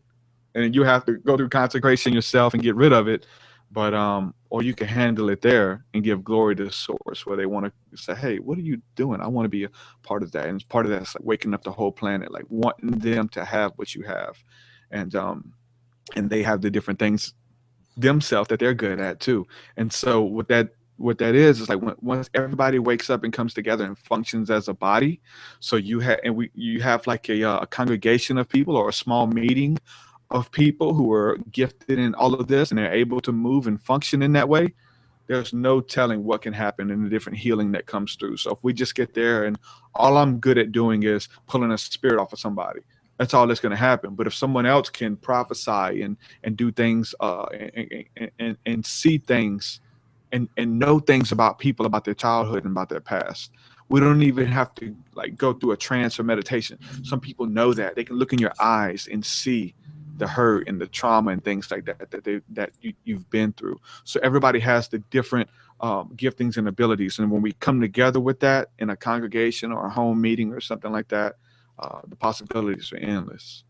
And you have to go through consecration yourself and get rid of it. But or you can handle it there and give glory to the source, where they want to say, hey, what are you doing? I want to be a part of that. And part of that is like waking up the whole planet, like wanting them to have what you have. And they have the different things themselves that they're good at too. And so what that is like once everybody wakes up and comes together and functions as a body, so you have like a congregation of people or a small meeting of people who are gifted in all of this and they're able to move and function in that way, there's no telling what can happen in the different healing that comes through. So if we just get there and all I'm good at doing is pulling a spirit off of somebody, that's all that's going to happen. But if someone else can prophesy and do things and see things and know things about people, about their childhood and about their past, we don't even have to like go through a trance or meditation. Some people know that. They can look in your eyes and see the hurt and the trauma and things like that you've been through. So everybody has the different giftings and abilities. And when we come together with that in a congregation or a home meeting or something like that, the possibilities are endless.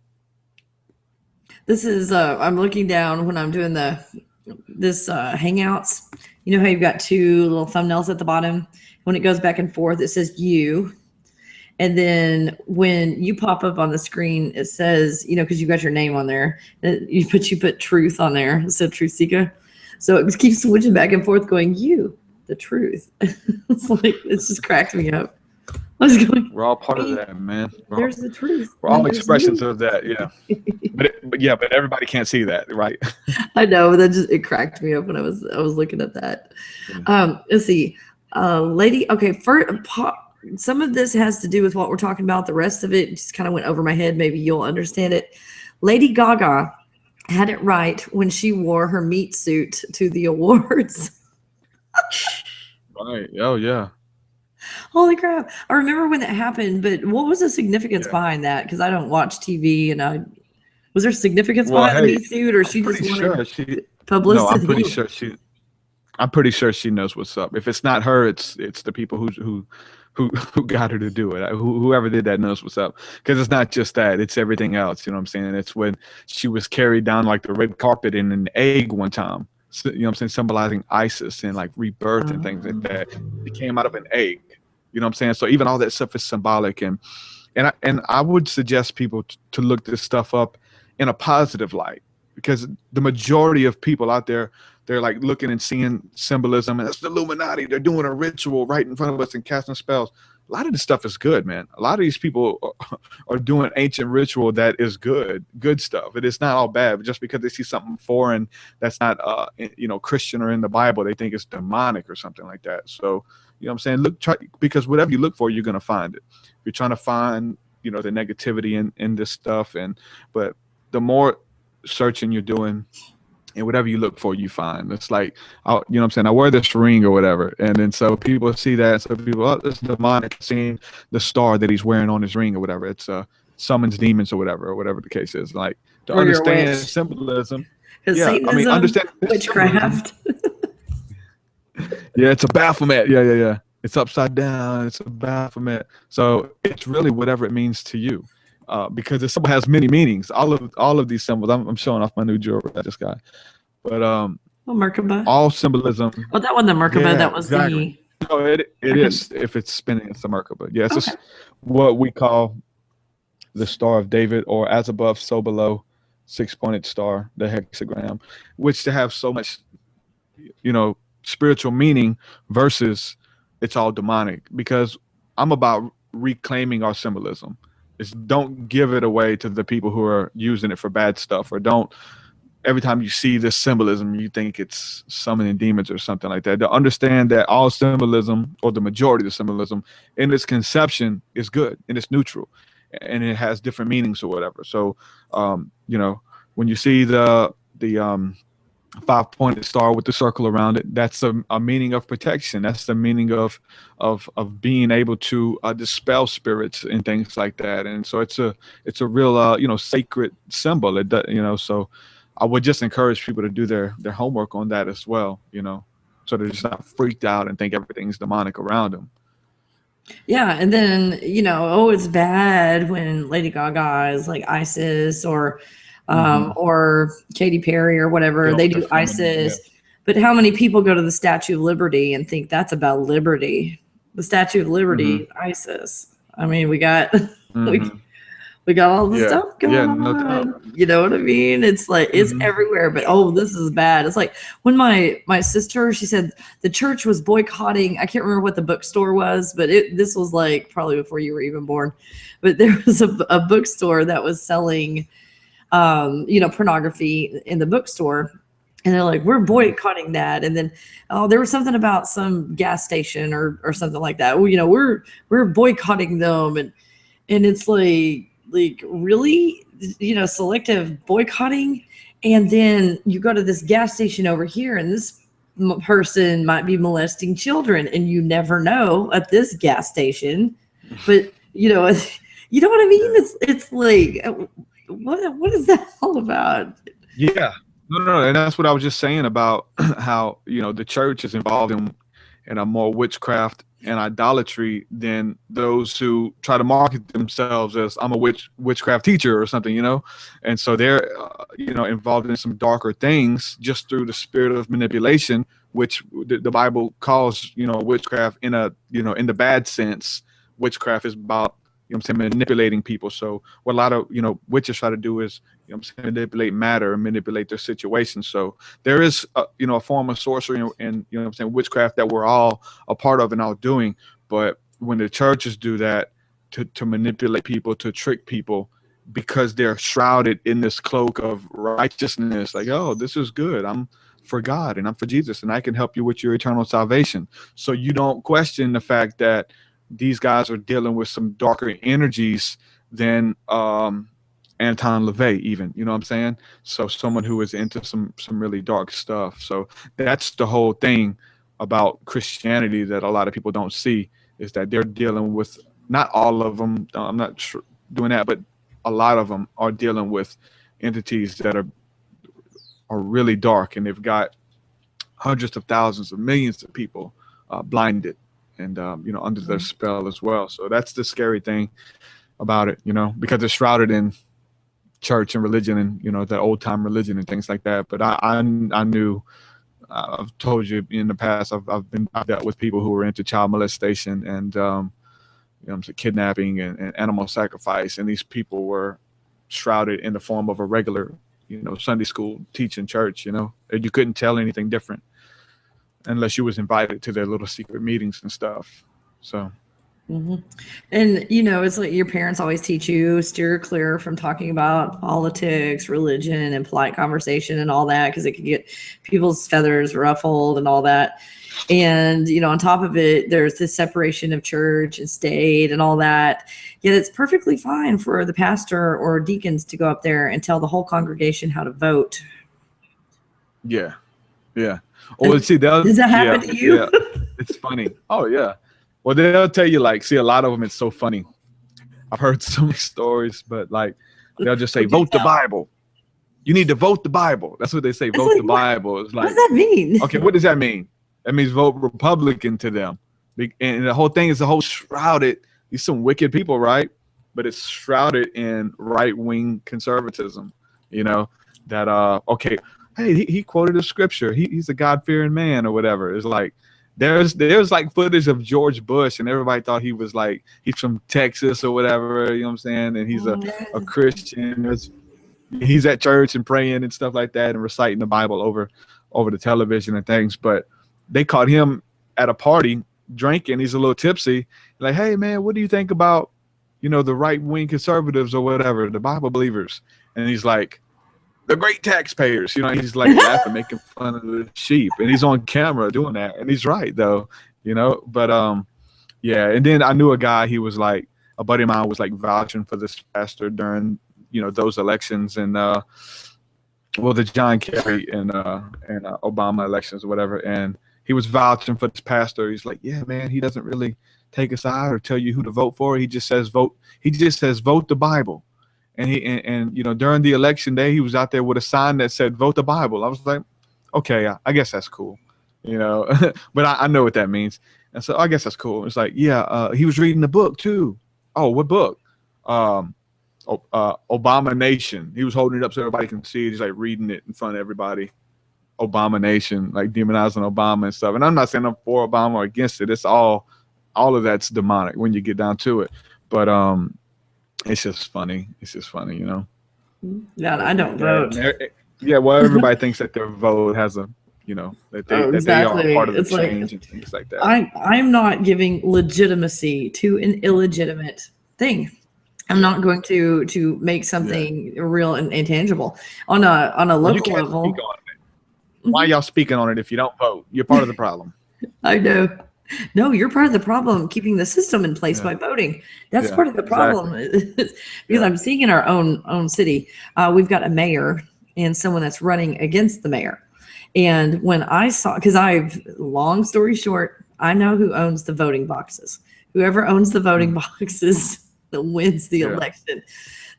This is, I'm looking down when I'm doing this Hangouts. You know how you've got two little thumbnails at the bottom? When it goes back and forth, it says you. And then when you pop up on the screen, it says, because you got your name on there, you put truth on there. So TruthSeekah. So it keeps switching back and forth going, you, the truth. It's just cracked me up. I was going, we're all part of that, man. There's the truth. We're all expressions of that. Yeah. but everybody can't see that. Right. I know. But it cracked me up when I was looking at that. Yeah. Let's see. Lady. Okay. Some of this has to do with what we're talking about. The rest of it just kind of went over my head. Maybe you'll understand it. Lady Gaga had it right when she wore her meat suit to the awards. Right. Oh, yeah. Holy crap. I remember when that happened, but what was the significance behind that? Because I don't watch TV. Was there significance behind the meat suit, or she just wanted publicity? No, I'm pretty sure she knows what's up. If it's not her, it's the people who got her to do it. Whoever did that knows what's up. Because it's not just that, it's everything else. You know what I'm saying? It's when she was carried down like the red carpet in an egg one time. So, you know what I'm saying? Symbolizing Isis and like rebirth and things like that. It came out of an egg. You know what I'm saying? So even all that stuff is symbolic. And I would suggest people to look this stuff up in a positive light, because the majority of people out there, they're like looking and seeing symbolism, and it's the Illuminati. They're doing a ritual right in front of us and casting spells. A lot of this stuff is good, man. A lot of these people are doing ancient ritual that is good stuff. It is not all bad, but just because they see something foreign that's not, Christian or in the Bible, they think it's demonic or something like that. So, you know what I'm saying? Because whatever you look for, you're going to find it. If you're trying to find, the negativity in this stuff, but the more searching you're doing, and whatever you look for, you find. It's like, you know what I'm saying? I wear this ring or whatever. And then so people see that. So people, this is demonic, seeing the star that he's wearing on his ring or whatever. It's summons demons or whatever the case is. Like, to understand symbolism. Yeah, Satanism, understand witchcraft. Yeah, it's a Baphomet. Yeah. It's upside down. It's a Baphomet. So it's really whatever it means to you. Because the symbol has many meanings. All of these symbols. I'm showing off my new jewelry I just got. But Merkaba. All symbolism. Oh, that wasn't the Merkaba. Yeah, that was exactly. No, it is. If it's spinning, it's the Merkaba. Yeah, it's just what we call the Star of David, or as above, so below. 6-pointed star, the hexagram, which to have so much, spiritual meaning versus it's all demonic, because I'm about reclaiming our symbolism. It's don't give it away to the people who are using it for bad stuff, or don't, every time you see this symbolism, you think it's summoning demons or something like that. To understand that all symbolism, or the majority of the symbolism in its conception, is good and it's neutral, and it has different meanings or whatever. So, when you see the 5-pointed star with the circle around it, that's a meaning of protection. That's the meaning of being able to dispel spirits and things like that. And so it's a real sacred symbol. It does, so I would just encourage people to do their homework on that as well, so they're just not freaked out and think everything's demonic around them. Yeah, and then it's bad when Lady Gaga is like ISIS, or Katy Perry or whatever. They do ISIS. Yeah. But how many people go to the Statue of Liberty and think that's about liberty? The Statue of Liberty, ISIS. I mean, we got we got all the stuff going on. No doubt. You know what I mean? It's like it's everywhere. But this is bad. It's like when my sister, she said the church was boycotting. I can't remember what the bookstore was, but this was like probably before you were even born. But there was a bookstore that was selling pornography in the bookstore, and they're like, we're boycotting that. And then there was something about some gas station or something like that. Well, we're boycotting them, and it's like really selective boycotting. And then you go to this gas station over here, and this person might be molesting children, and you never know at this gas station. But you know what I mean? It's like, what is that all about? Yeah, no, and that's what I was just saying about how the church is involved in a more witchcraft and idolatry than those who try to market themselves as I'm a witchcraft teacher or something, and so they're involved in some darker things just through the spirit of manipulation, which the Bible calls witchcraft in the bad sense. Witchcraft is about manipulating people. So what a lot of witches try to do is manipulate matter and manipulate their situation. So there is a form of sorcery and witchcraft that we're all a part of and all doing. But when the churches do that to manipulate people, to trick people, because they're shrouded in this cloak of righteousness, like, oh, this is good, I'm for God and I'm for Jesus and I can help you with your eternal salvation. So you don't question the fact that these guys are dealing with some darker energies than Anton LaVey, even, you know what I'm saying? So someone who is into some really dark stuff. So that's the whole thing about Christianity that a lot of people don't see, is that they're dealing with, not all of them, I'm not doing that, but a lot of them are dealing with entities that are really dark, and they've got hundreds of thousands of millions of people blinded and under their spell as well. So that's the scary thing about it, because it's shrouded in church and religion and that old time religion and things like that. But I knew, I've told you in the past, I've dealt with people who were into child molestation and kidnapping and animal sacrifice, and these people were shrouded in the form of a regular Sunday school teaching church, and you couldn't tell anything different unless you was invited to their little secret meetings and stuff. So and it's like your parents always teach you steer clear from talking about politics, religion, and polite conversation and all that, because it could get people's feathers ruffled and all that. And on top of it, there's this separation of church and state and all that. Yet it's perfectly fine for the pastor or deacons to go up there and tell the whole congregation how to vote. Yeah. Or see, does that happen to you? Yeah. It's funny. Oh yeah. Well, they'll tell you, like, see, a lot of them, it's so funny. I've heard so many stories, but like they'll just say, vote the Bible. You need to vote the Bible. That's what they say. Vote the Bible. It's like, what does that mean? Okay, what does that mean? That means vote Republican to them. And the whole thing is shrouded. These some wicked people, right? But it's shrouded in right-wing conservatism. That okay, hey, he quoted a scripture. He's a God-fearing man or whatever. It's like there's like footage of George Bush, and everybody thought he was like, he's from Texas or whatever. You know what I'm saying? And he's a Christian. he's at church and praying and stuff like that and reciting the Bible over the television and things. But they caught him at a party drinking. He's a little tipsy. Like, hey man, what do you think about, the right-wing conservatives or whatever, the Bible believers? And he's like, the great taxpayers. He's like laughing, making fun of the sheep, and he's on camera doing that. And he's right though, But yeah. And then I knew a guy. He was like, a buddy of mine was like vouching for this pastor during those elections and the John Kerry and Obama elections or whatever. And he was vouching for this pastor. He's like, yeah, man, he doesn't really take a side or tell you who to vote for. He just says vote. He just says vote the Bible. And during the election day, he was out there with a sign that said vote the Bible. I was like, okay, I guess that's cool, but I know what that means. And so I guess that's cool. It's like, yeah, he was reading the book too. Oh, what book? Abomination. He was holding it up so everybody can see it. He's like reading it in front of everybody. Abomination, like demonizing Obama and stuff. And I'm not saying I'm for Obama or against it. It's all of that's demonic when you get down to it. But it's just funny. It's just funny, Yeah, I don't vote. Yeah, well, everybody thinks that their vote has a, that they are part of the change and things like that. I'm not giving legitimacy to an illegitimate thing. I'm not going to make something real and tangible on a local level. Speak on it. Why y'all speaking on it if you don't vote? You're part of the problem. I know. No, you're part of the problem keeping the system in place by voting. That's part of the problem. Exactly. Because I'm seeing in our own city, we've got a mayor and someone that's running against the mayor. And when I saw, because long story short, I know who owns the voting boxes. Whoever owns the voting boxes wins the election.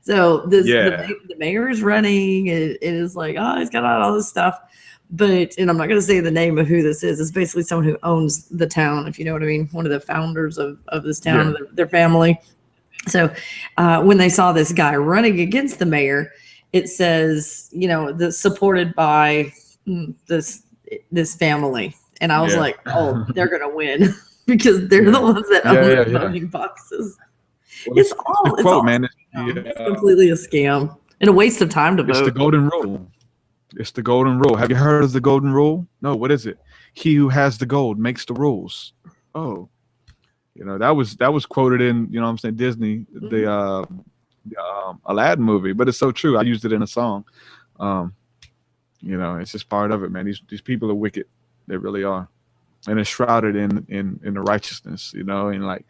So the mayor is running. It is like, oh, he's got all this stuff. And I'm not going to say the name of who this is. It's basically someone who owns the town, if you know what I mean. One of the founders of this town, their family. So when they saw this guy running against the mayor, it says, supported by this family. And I was like, oh, they're going to win because they're the ones that own the voting boxes. Well, it's all, man. It's completely a scam and a waste of time to vote. It's the golden rule. It's the golden rule. Have you heard of the golden rule? No, what is it? He who has the gold makes the rules. Oh, that was quoted in, Disney, the Aladdin movie, but it's so true. I used it in a song. It's just part of it, man. These people are wicked. They really are. And it's shrouded in the righteousness, and like,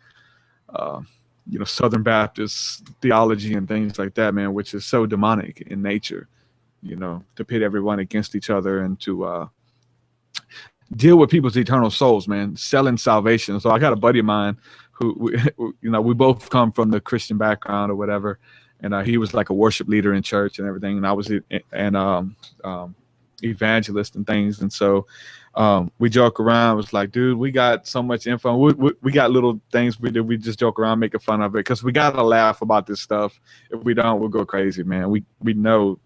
Southern Baptist theology and things like that, man, which is so demonic in nature. To pit everyone against each other and to deal with people's eternal souls, man, selling salvation. So I got a buddy of mine who, we both come from the Christian background or whatever. And he was like a worship leader in church and everything. And I was an evangelist and things. And so we joke around. It was like, dude, we got so much info. We got little things we do. We just joke around, making fun of it because we got to laugh about this stuff. If we don't, we'll go crazy, man. We know.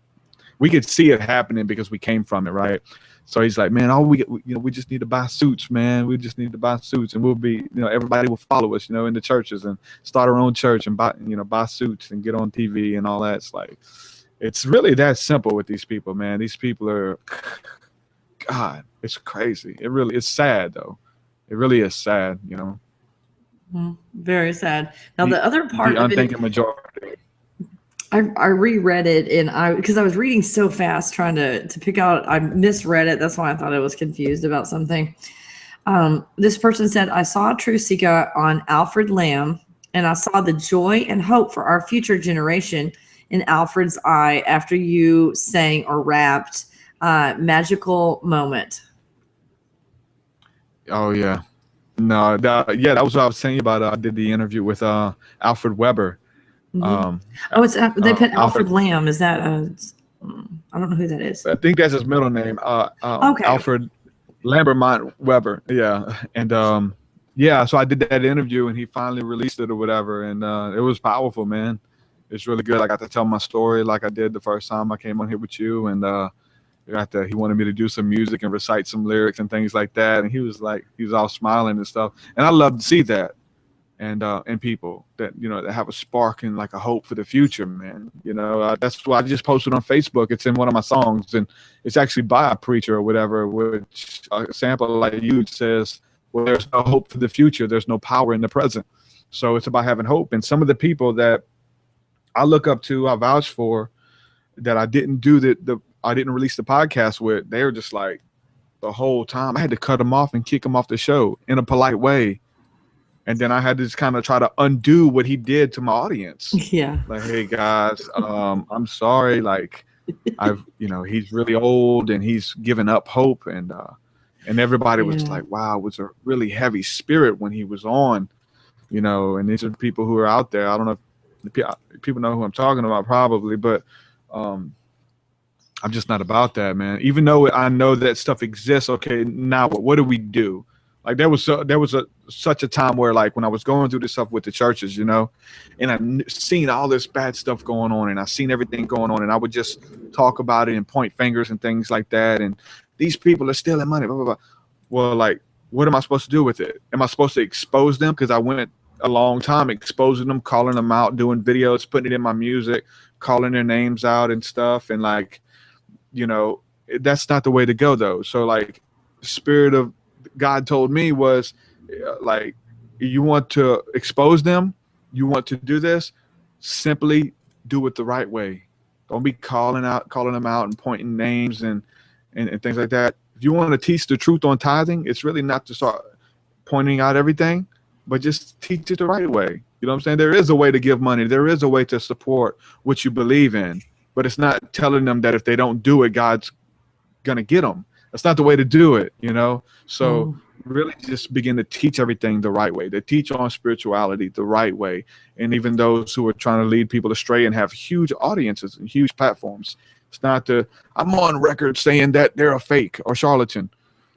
We could see it happening because we came from it, right? So he's like, man, we just need to buy suits, man. We just need to buy suits, and we'll be, everybody will follow us, in the churches and start our own church and buy suits and get on TV and all that. It's like, it's really that simple with these people, man. These people are, God, it's crazy. It's sad though. It really is sad, Very sad. Now the other part of unthinking majority. I reread it because I was reading so fast trying to pick out. I misread it. That's why I thought I was confused about something. This person said, I saw TruthSeekah on Alfred Lamb, and I saw the joy and hope for our future generation in Alfred's eye after you sang or rapped Magical Moment. Oh, yeah. No, that was what I was saying about. I did the interview with Alfred Weber. Mm-hmm. They put Alfred Lamb. Is that I don't know who that is. I think that's his middle name. Okay. Alfred Lambermont Weber. Yeah. And so I did that interview and he finally released it or whatever. And it was powerful, man. It's really good. I got to tell my story like I did the first time I came on here with you. And he wanted me to do some music and recite some lyrics and things like that. And he was all smiling and stuff. And I love to see that. and people that, you know, that have a spark and like a hope for the future, man. You know, that's why I just posted on Facebook. It's in one of my songs, and it's actually by a preacher or whatever, which a sample like you says, well, there's no hope for the future. There's no power in the present. So it's about having hope. And some of the people that I look up to, I vouch for, that I didn't do I didn't release the podcast with, they were just like, the whole time I had to cut them off and kick them off the show in a polite way. And then I had to just kind of try to undo what he did to my audience. Yeah. Like, hey guys, I'm sorry. Like, you know, he's really old and he's given up hope. And everybody was like, wow, it was a really heavy spirit when he was on, you know. And these are people who are out there. I don't know if people know who I'm talking about, probably, but I'm just not about that, man. Even though I know that stuff exists. Okay, now what do we do? Like there was such a time where, like, when I was going through this stuff with the churches, you know, and I seen all this bad stuff going on, and I seen everything going on, and I would just talk about it and point fingers and things like that. And these people are stealing money, blah, blah, blah. Well, like, what am I supposed to do with it? Am I supposed to expose them? Because I went a long time exposing them, calling them out, doing videos, putting it in my music, calling their names out and stuff. And like, you know, that's not the way to go, though. So like, the spirit of God told me was like, you want to expose them, you want to do this, simply do it the right way. Don't be calling them out and pointing names and things like that. If you want to teach the truth on tithing, it's really not to start pointing out everything, but just teach it the right way. You know what I'm saying? There is a way to give money. There is a way to support what you believe in, but it's not telling them that if they don't do it, God's going to get them. That's not the way to do it, you know? So really just begin to teach everything the right way, to teach on spirituality the right way. And even those who are trying to lead people astray and have huge audiences and huge platforms, it's not I'm on record saying that they're a fake or charlatan.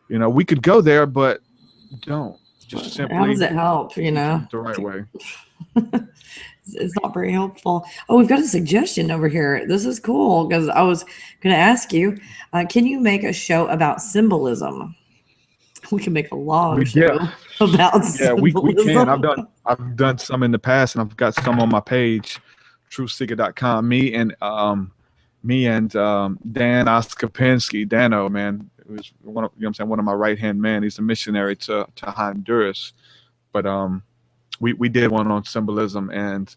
You know, we could go there, but don't. Just simply. How does it help, you know? The right way. It's not very helpful. Oh, we've got a suggestion over here. This is cool because I was going to ask you, can you make a show about symbolism? We can make a long show about symbolism. We can. I've done some in the past, and I've got some on my page, TruthSeekah.com. Me and Dan Oskopinski, Dano, man, it was one of, you know what I'm saying, one of my right hand man. He's a missionary to Honduras, but we did one on symbolism, and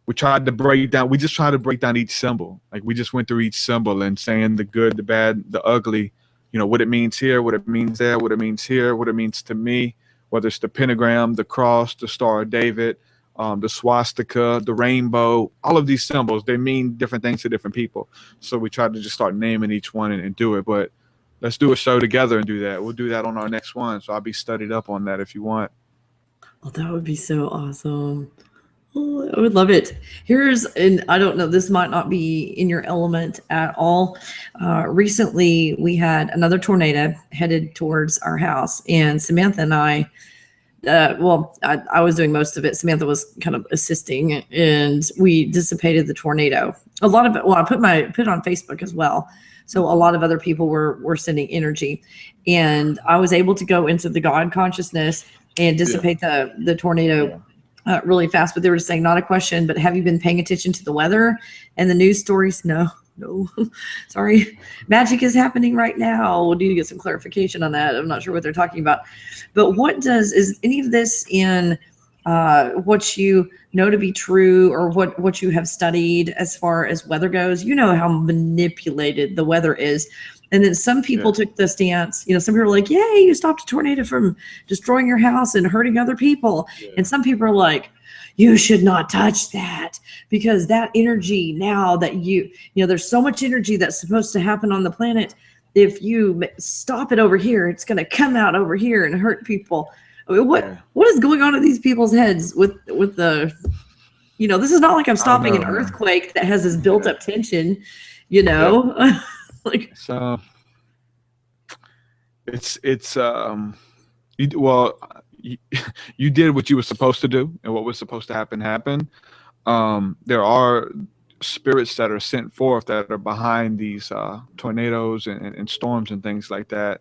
we tried to break down. We just tried to break down each symbol. Like, we just went through each symbol and saying the good, the bad, the ugly. You know, what it means here, what it means there, what it means here, what it means to me. Whether it's the pentagram, the cross, the Star of David, the swastika, the rainbow. All of these symbols, they mean different things to different people. So we tried to just start naming each one and do it. But let's do a show together and do that. We'll do that on our next one. So I'll be studied up on that if you want. Oh, that would be so awesome. Oh, I would love it. And I don't know, this might not be in your element at all. Recently, we had another tornado headed towards our house, and Samantha and I was doing most of it. Samantha was kind of assisting, and we dissipated the tornado. A lot of it, I put it on Facebook as well. So a lot of other people were sending energy, and I was able to go into the God consciousness and dissipate the tornado really fast. But they were just saying, not a question, but have you been paying attention to the weather and the news stories? No, sorry. Magic is happening right now. We'll need to get some clarification on that. I'm not sure what they're talking about. But is any of this in what you know to be true, or what you have studied as far as weather goes? You know how manipulated the weather is. And then some people took the stance, you know, some people are like, yay, you stopped a tornado from destroying your house and hurting other people. Yeah. And some people are like, you should not touch that, because that energy, now that you know, there's so much energy that's supposed to happen on the planet. If you stop it over here, it's going to come out over here and hurt people. I mean, what is going on in these people's heads with the, you know, this is not like I'm stopping an earthquake that has this built up tension, you know. Yeah. Like, so you did what you were supposed to do, and what was supposed to happen happened. There are spirits that are sent forth that are behind these tornadoes and storms and things like that,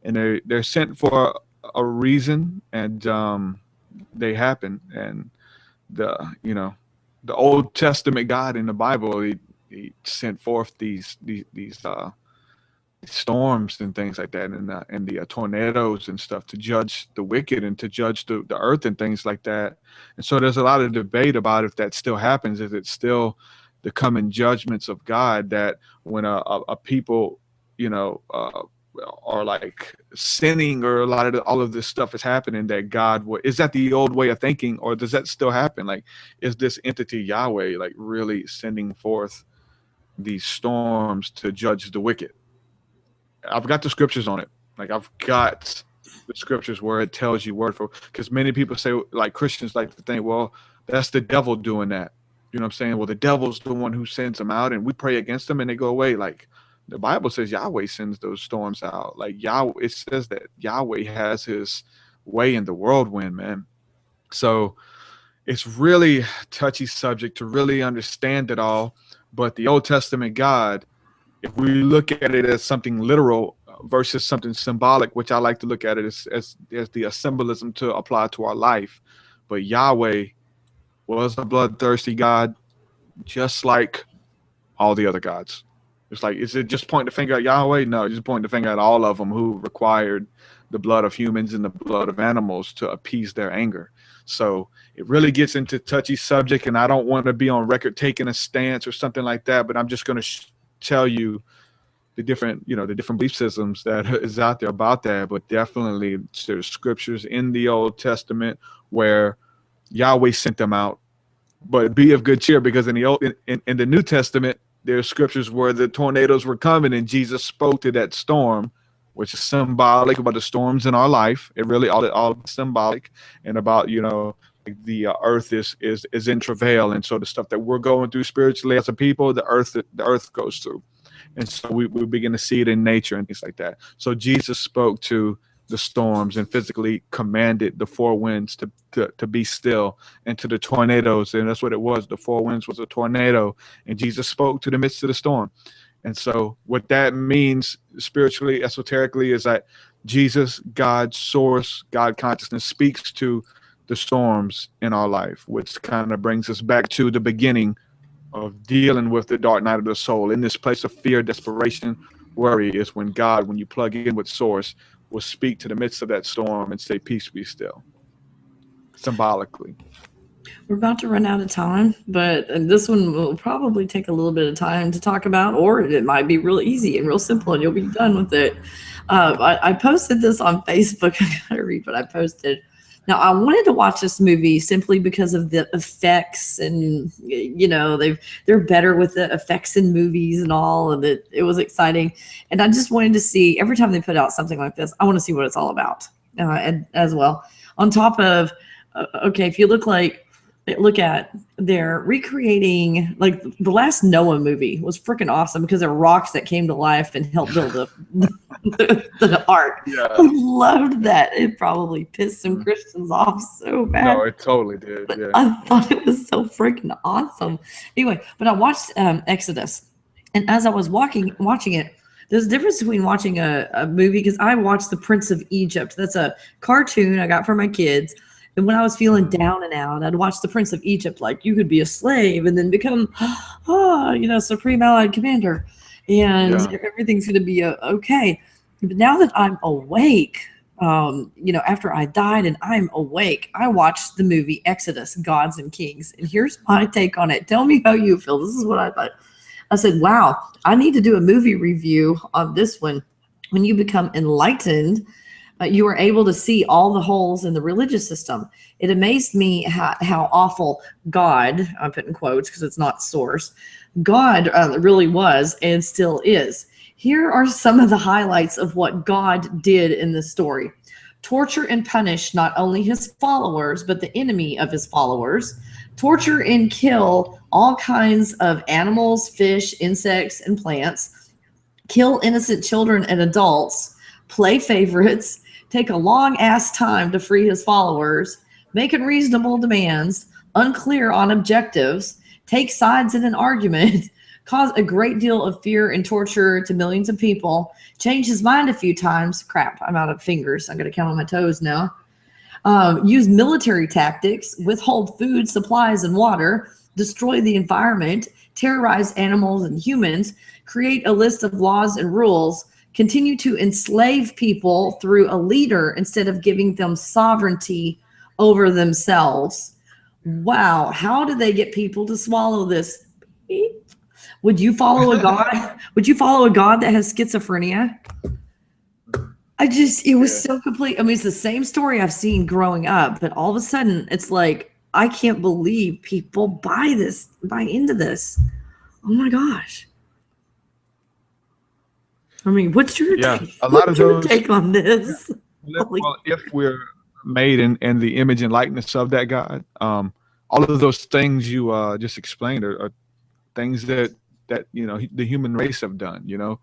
and they're sent for a reason, and they happen. And the Old Testament God in the Bible, he sent forth these storms and things like that, and the tornadoes and stuff to judge the wicked and to judge the earth and things like that. And so there's a lot of debate about if that still happens. Is it still the coming judgments of God, that when a people, are like sinning, or a lot of all of this stuff is happening, that God is that the old way of thinking, or does that still happen? Like, is this entity Yahweh like really sending forth these storms to judge the wicked? I've got the scriptures on it. Like, I've got the scriptures where it tells you word for, because many people say, like, Christians like to think, well, that's the devil doing that. You know what I'm saying? Well, the devil's the one who sends them out, and we pray against them and they go away. Like, the Bible says Yahweh sends those storms out. Like, Yahweh, it says that Yahweh has his way in the whirlwind, man. So it's really touchy subject to really understand it all. But the Old Testament God, if we look at it as something literal versus something symbolic, which I like to look at it as the symbolism to apply to our life. But Yahweh was a bloodthirsty God, just like all the other gods. It's like, is it just pointing the finger at Yahweh? No, just pointing the finger at all of them who required the blood of humans and the blood of animals to appease their anger. So it really gets into touchy subject, and I don't want to be on record taking a stance or something like that, but I'm just going to tell you the different belief systems that is out there about that. But definitely there's scriptures in the Old Testament where Yahweh sent them out. But be of good cheer, because in the New Testament, there's scriptures where the tornadoes were coming and Jesus spoke to that storm, which is symbolic about the storms in our life. It really all symbolic, and about, the earth is in travail, and so the stuff that we're going through spiritually as a people, the earth goes through. And so we begin to see it in nature and things like that. So Jesus spoke to the storms and physically commanded the four winds to be still, and to the tornadoes. And that's what it was. The four winds was a tornado, and Jesus spoke to the midst of the storm. And so what that means spiritually, esoterically, is that Jesus, God's source, God consciousness, speaks to the storms in our life, which kind of brings us back to the beginning of dealing with the dark night of the soul. In this place of fear, desperation, worry, is when God, when you plug in with source, will speak to the midst of that storm and say, peace be still, symbolically. We're about to run out of time, but this one will probably take a little bit of time to talk about, or it might be real easy and real simple and you'll be done with it. I posted this on Facebook. I gotta read what I posted. Now, I wanted to watch this movie simply because of the effects, and they're better with the effects in movies and all, and it was exciting. And I just wanted to see, every time they put out something like this, I want to see what it's all about, and as well. On top of, okay, if you look at, they're recreating, like, the last Noah movie was freaking awesome because there are rocks that came to life and helped build the ark. Yeah. I loved that. It probably pissed some Christians off so bad. No, it totally did. Yeah. I thought it was so freaking awesome. Anyway, but I watched Exodus, and as I was watching it, there's a difference between watching a movie, because I watched The Prince of Egypt. That's a cartoon I got for my kids. And when I was feeling down and out, I'd watch The Prince of Egypt, like, you could be a slave and then become, Supreme Allied Commander, and everything's going to be okay. But now that I'm awake, after I died and I'm awake, I watched the movie Exodus, Gods and Kings. And here's my take on it. Tell me how you feel. This is what I thought. I said, wow, I need to do a movie review on this one. When you become enlightened, you are able to see all the holes in the religious system. It amazed me how awful God, I put in quotes because it's not source, God really was and still is. Here are some of the highlights of what God did in this story. Torture and punish not only his followers, but the enemy of his followers. Torture and kill all kinds of animals, fish, insects, and plants. Kill innocent children and adults. Play favorites. Take a long-ass time to free his followers, make unreasonable demands, unclear on objectives, take sides in an argument, cause a great deal of fear and torture to millions of people, change his mind a few times. Crap, I'm out of fingers. I'm going to count on my toes now. use military tactics, withhold food, supplies, and water, destroy the environment, terrorize animals and humans, create a list of laws and rules, continue to enslave people through a leader instead of giving them sovereignty over themselves. Wow, how do they get people to swallow this? Would you follow a god? Would you follow a god that has schizophrenia? It was so complete. I mean, it's the same story I've seen growing up, but all of a sudden it's like, I can't believe people buy into this. Oh my gosh. I mean, what's your take? A lot of those take on this? Well, if we're made in the image and likeness of that God, all of those things you just explained are things that you know the human race have done, you know,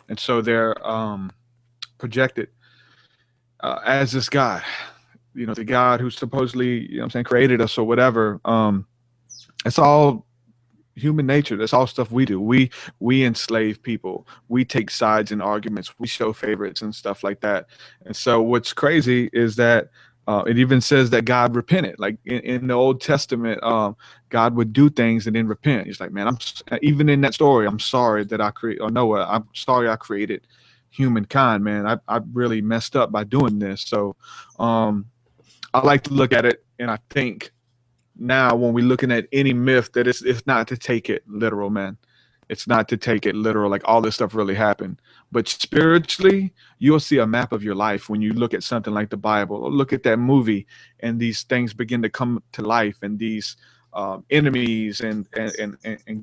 and so they're projected as this God, you know, the God who supposedly, you know what I'm saying, created us or whatever. It's all human nature. That's all stuff we do. We enslave people. We take sides in arguments. We show favorites and stuff like that. And so what's crazy is that it even says that God repented. Like in the Old Testament, God would do things and then repent. He's like, man, even in that story, I'm sorry that I'm sorry I created humankind, man. I really messed up by doing this. So I like to look at it, and I think now when we're looking at any myth, that it's not to take it literal, man. It's not to take it literal, like all this stuff really happened. But spiritually, you'll see a map of your life when you look at something like the Bible, or look at that movie, and these things begin to come to life, and these enemies and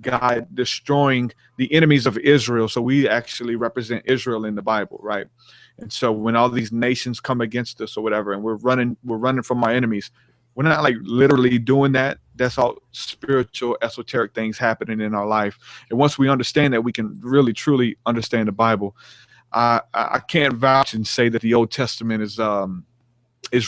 God destroying the enemies of Israel. So we actually represent Israel in the Bible, right? And so when all these nations come against us or whatever, and we're running from our enemies, we're not like literally doing that. That's all spiritual, esoteric things happening in our life. And once we understand that, we can really, truly understand the Bible. I can't vouch and say that the Old Testament is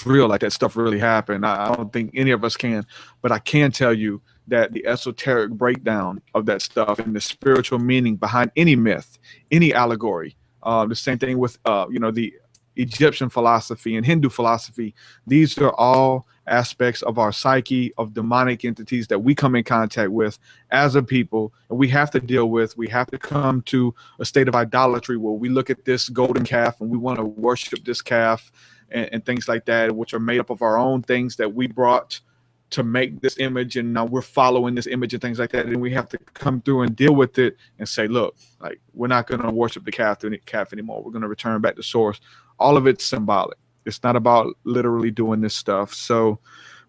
real, like that stuff really happened. I don't think any of us can, but I can tell you that the esoteric breakdown of that stuff and the spiritual meaning behind any myth, any allegory, the same thing with you know, the Egyptian philosophy and Hindu philosophy. These are all aspects of our psyche, of demonic entities that we come in contact with as a people, and we have to deal with. We have to come to a state of idolatry where we look at this golden calf and we want to worship this calf and things like that, which are made up of our own things that we brought to make this image, and now we're following this image and things like that. And we have to come through and deal with it and say, look, like, we're not going to worship the calf anymore. We're going to return back to source. All of it's symbolic. It's not about literally doing this stuff. So,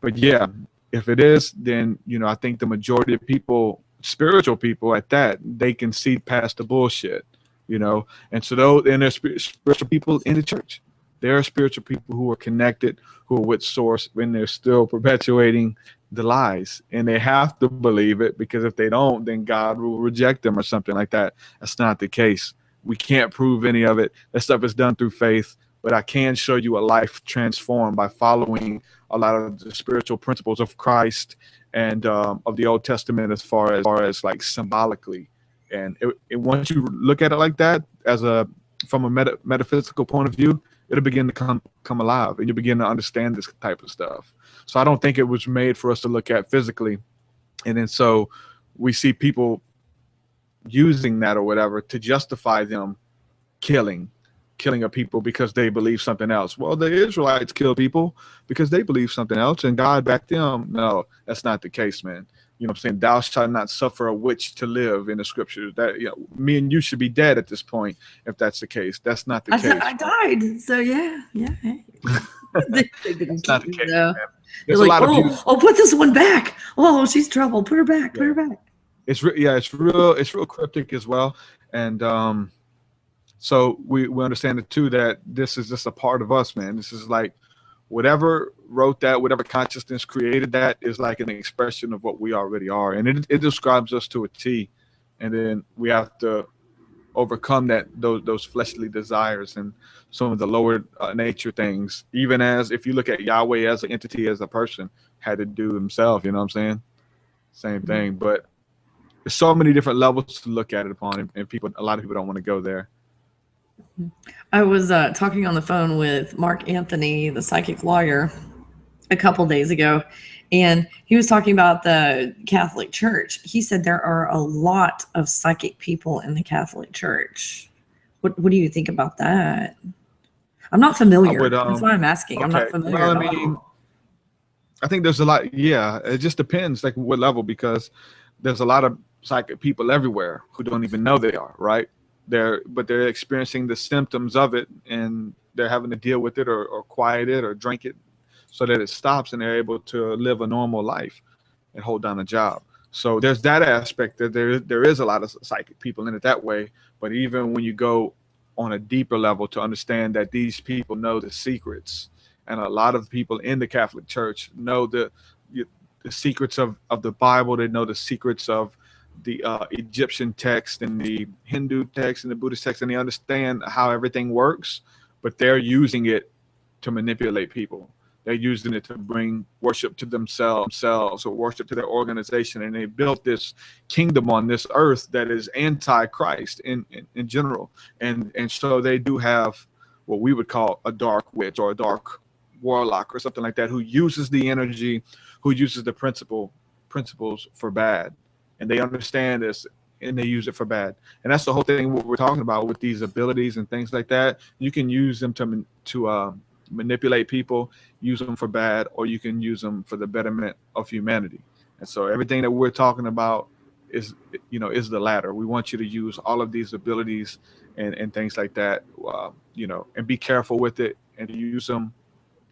but yeah, if it is, then, you know, I think the majority of people, spiritual people at that, they can see past the bullshit, you know. And so there's spiritual people in the church. There are spiritual people who are connected, who are with source, when they're still perpetuating the lies, and they have to believe it, because if they don't, then God will reject them or something like that. That's not the case. We can't prove any of it. That stuff is done through faith, but I can show you a life transformed by following a lot of the spiritual principles of Christ and of the Old Testament, as far as like symbolically. And once you look at it like that, from a metaphysical point of view, it'll begin to come alive, and you begin to understand this type of stuff. So I don't think it was made for us to look at physically. And then so we see people using that or whatever to justify them killing of people because they believe something else. Well, the Israelites kill people because they believe something else, and God backed them. No, that's not the case, man. You know what I'm saying? Thou shalt not suffer a witch to live in the scriptures. That, you know, me and you should be dead at this point if that's the case. That's not the case. I died. So yeah. That's not the case, man. There's a lot of abuse. Oh, put this one back. Oh, she's trouble. Put her back. Put her back. It's real cryptic as well. And so we understand it too, that this is just a part of us, man. This is like whatever wrote that, whatever consciousness created that, is like an expression of what we already are. And it describes us to a T. And then we have to overcome those fleshly desires and some of the lower nature things, even as if you look at Yahweh as an entity, as a person, had to do himself, you know what I'm saying? Same thing. But there's so many different levels to look at it upon, and a lot of people don't want to go there. I was talking on the phone with Mark Anthony, the psychic lawyer, a couple days ago, and he was talking about the Catholic Church. He said there are a lot of psychic people in the Catholic Church. What do you think about that? I'm not familiar. That's why I'm asking. Okay. I'm not familiar. Well, I mean, I think there's a lot. Yeah, it just depends, like what level, because there's a lot of psychic people everywhere who don't even know they are, right? But they're experiencing the symptoms of it, and they're having to deal with it or quiet it or drink it so that it stops, and they're able to live a normal life and hold down a job. So there's that aspect, that there is a lot of psychic people in it that way. But even when you go on a deeper level to understand that these people know the secrets, and a lot of people in the Catholic Church know the secrets of the Bible. They know the secrets of the Egyptian text and the Hindu text and the Buddhist text, and they understand how everything works, but they're using it to manipulate people. They're using it to bring worship to themselves or worship to their organization. And they built this kingdom on this earth that is anti-Christ in general. And so they do have what we would call a dark witch or a dark warlock or something like that, who uses the energy, who uses the principles for bad. And they understand this, and they use it for bad. And that's the whole thing, what we're talking about with these abilities and things like that. You can use them to manipulate people, use them for bad, or you can use them for the betterment of humanity. And so everything that we're talking about is the latter. We want you to use all of these abilities and things like that, and be careful with it, and use them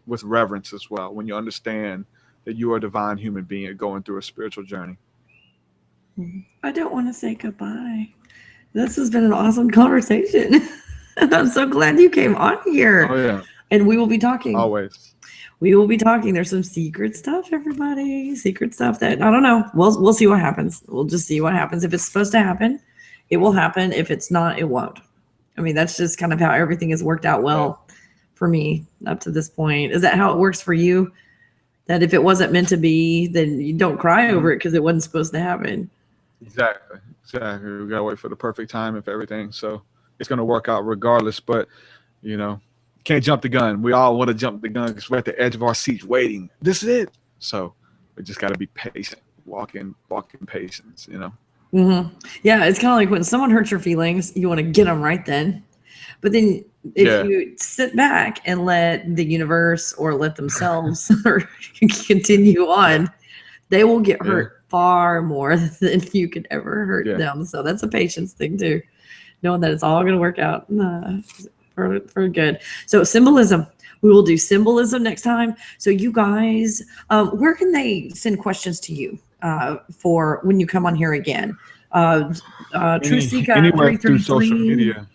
with reverence as well, when you understand that you are a divine human being going through a spiritual journey. I don't want to say goodbye. This has been an awesome conversation. I'm so glad you came on here. Oh, yeah. And we will be talking. Always. We will be talking. There's some secret stuff, everybody. Secret stuff that, I don't know. We'll see what happens. We'll just see what happens. If it's supposed to happen, it will happen. If it's not, it won't. I mean, that's just kind of how everything has worked out well for me up to this point. Is that how it works for you? That if it wasn't meant to be, then you don't cry over it because it wasn't supposed to happen. Exactly. We gotta wait for the perfect time of everything. So it's gonna work out regardless. But can't jump the gun. We all want to jump the gun because we're at the edge of our seats waiting. This is it. So we just gotta be patient. Walk in patience. Mm-hmm. Yeah, it's kind of like when someone hurts your feelings, you want to get them right then. But then if you sit back and let the universe or let themselves continue on, they will get hurt far more than you could ever hurt them. So that's a patience thing too, knowing that it's all going to work out for good. So symbolism. We will do symbolism next time. So you guys, where can they send questions to you for when you come on here again? TruthSeekah anywhere through social media.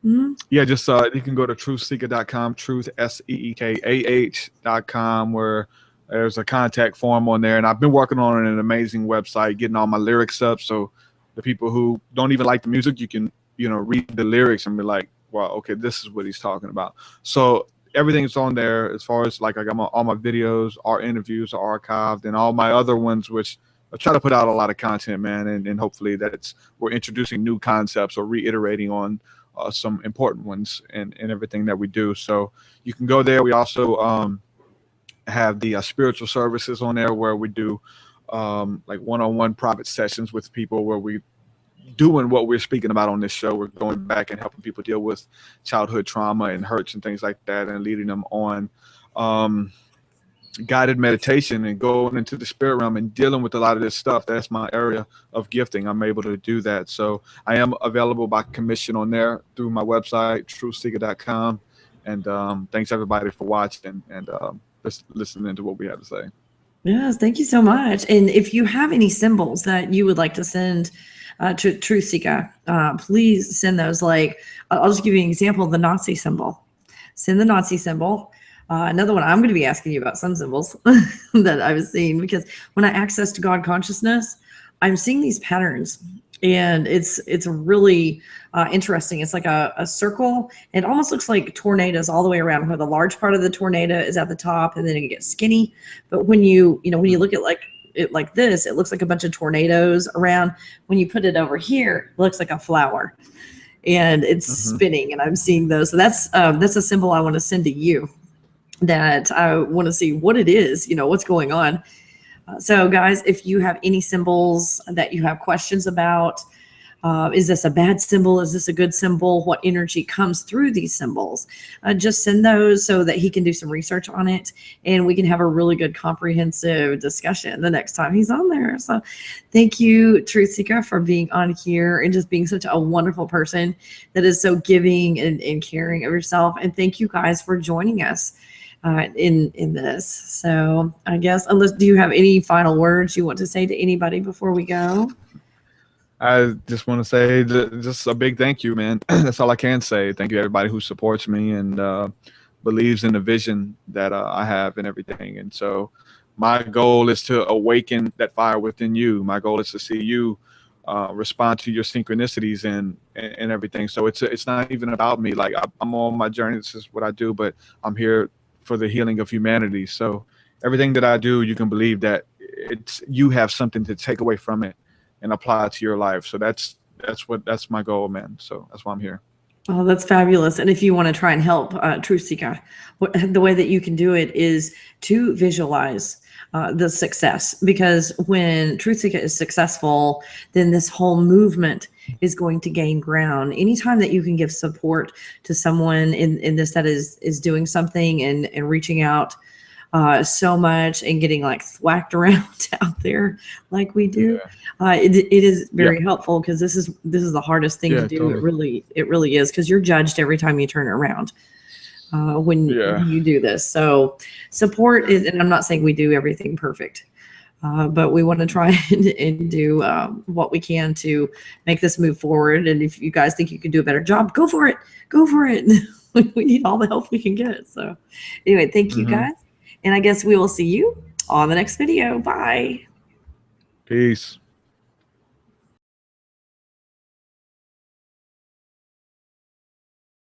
Mm-hmm. Yeah, just you can go to TruthSeekah.com, TruthSeekah.com, where there's a contact form on there. And I've been working on an amazing website, getting all my lyrics up. So the people who don't even like the music, you can, read the lyrics and be like, wow, okay, this is what he's talking about. So everything's on there as far as like I got all my videos, our interviews are archived, and all my other ones, which I try to put out a lot of content, man. And hopefully we're introducing new concepts or reiterating on some important ones and everything that we do. So you can go there. We also have the spiritual services on there, where we do like one-on-one private sessions with people, where we doing what we're speaking about on this show. We're going back and helping people deal with childhood trauma and hurts and things like that, and leading them on guided meditation and going into the spirit realm and dealing with a lot of this stuff. That's my area of gifting. I'm able to do that. So I am available by commission on there through my website, TruthSeekah.com. And thanks everybody for watching and listening to what we have to say. Yes, thank you so much. And if you have any symbols that you would like to send to TruthSeekah, please send those. Like, I'll just give you an example, the Nazi symbol. Send the Nazi symbol. Another one, I'm going to be asking you about some symbols that I've seen, because when I access to God consciousness, I'm seeing these patterns, and it's really interesting. It's like a circle. It almost looks like tornadoes all the way around, where the large part of the tornado is at the top, and then it gets skinny. But when you look at like this, it looks like a bunch of tornadoes around. When you put it over here, it looks like a flower, and it's spinning. And I'm seeing those. So that's a symbol I want to send to you. that I want to see what it is, you know, what's going on. So guys, if you have any symbols that you have questions about, is this a bad symbol? Is this a good symbol? What energy comes through these symbols? Just send those so that he can do some research on it, and we can have a really good comprehensive discussion the next time he's on there. So thank you, TruthSeekah, for being on here and just being such a wonderful person that is so giving and caring of yourself. And thank you guys for joining us in this. So I guess, do you have any final words you want to say to anybody before we go? I just want to say just a big thank you, man. That's all I can say. Thank you, everybody who supports me and believes in the vision that I have and everything. And so my goal is to awaken that fire within you. My goal is to see you respond to your synchronicities and everything. So it's not even about me. Like, I'm on my journey. This is what I do, but I'm here for the healing of humanity. So everything that I do, you can believe that you have something to take away from it and apply it to your life. So that's my goal, man. So that's why I'm here. Oh, that's fabulous. And if you want to try and help TruthSeekah, the way that you can do it is to visualize the success, because when TruthSeekah is successful, then this whole movement is going to gain ground. Anytime that you can give support to someone in this that is doing something and reaching out so much and getting like thwacked around out there like we do, it is very helpful, because this is the hardest thing to do. Totally. It really is, because you're judged every time you turn around when you do this. So support is, and I'm not saying we do everything perfect, but we want to try and do what we can to make this move forward. And if you guys think you can do a better job, go for it. Go for it. We need all the help we can get. So anyway, thank you guys. And I guess we will see you on the next video. Bye. Peace.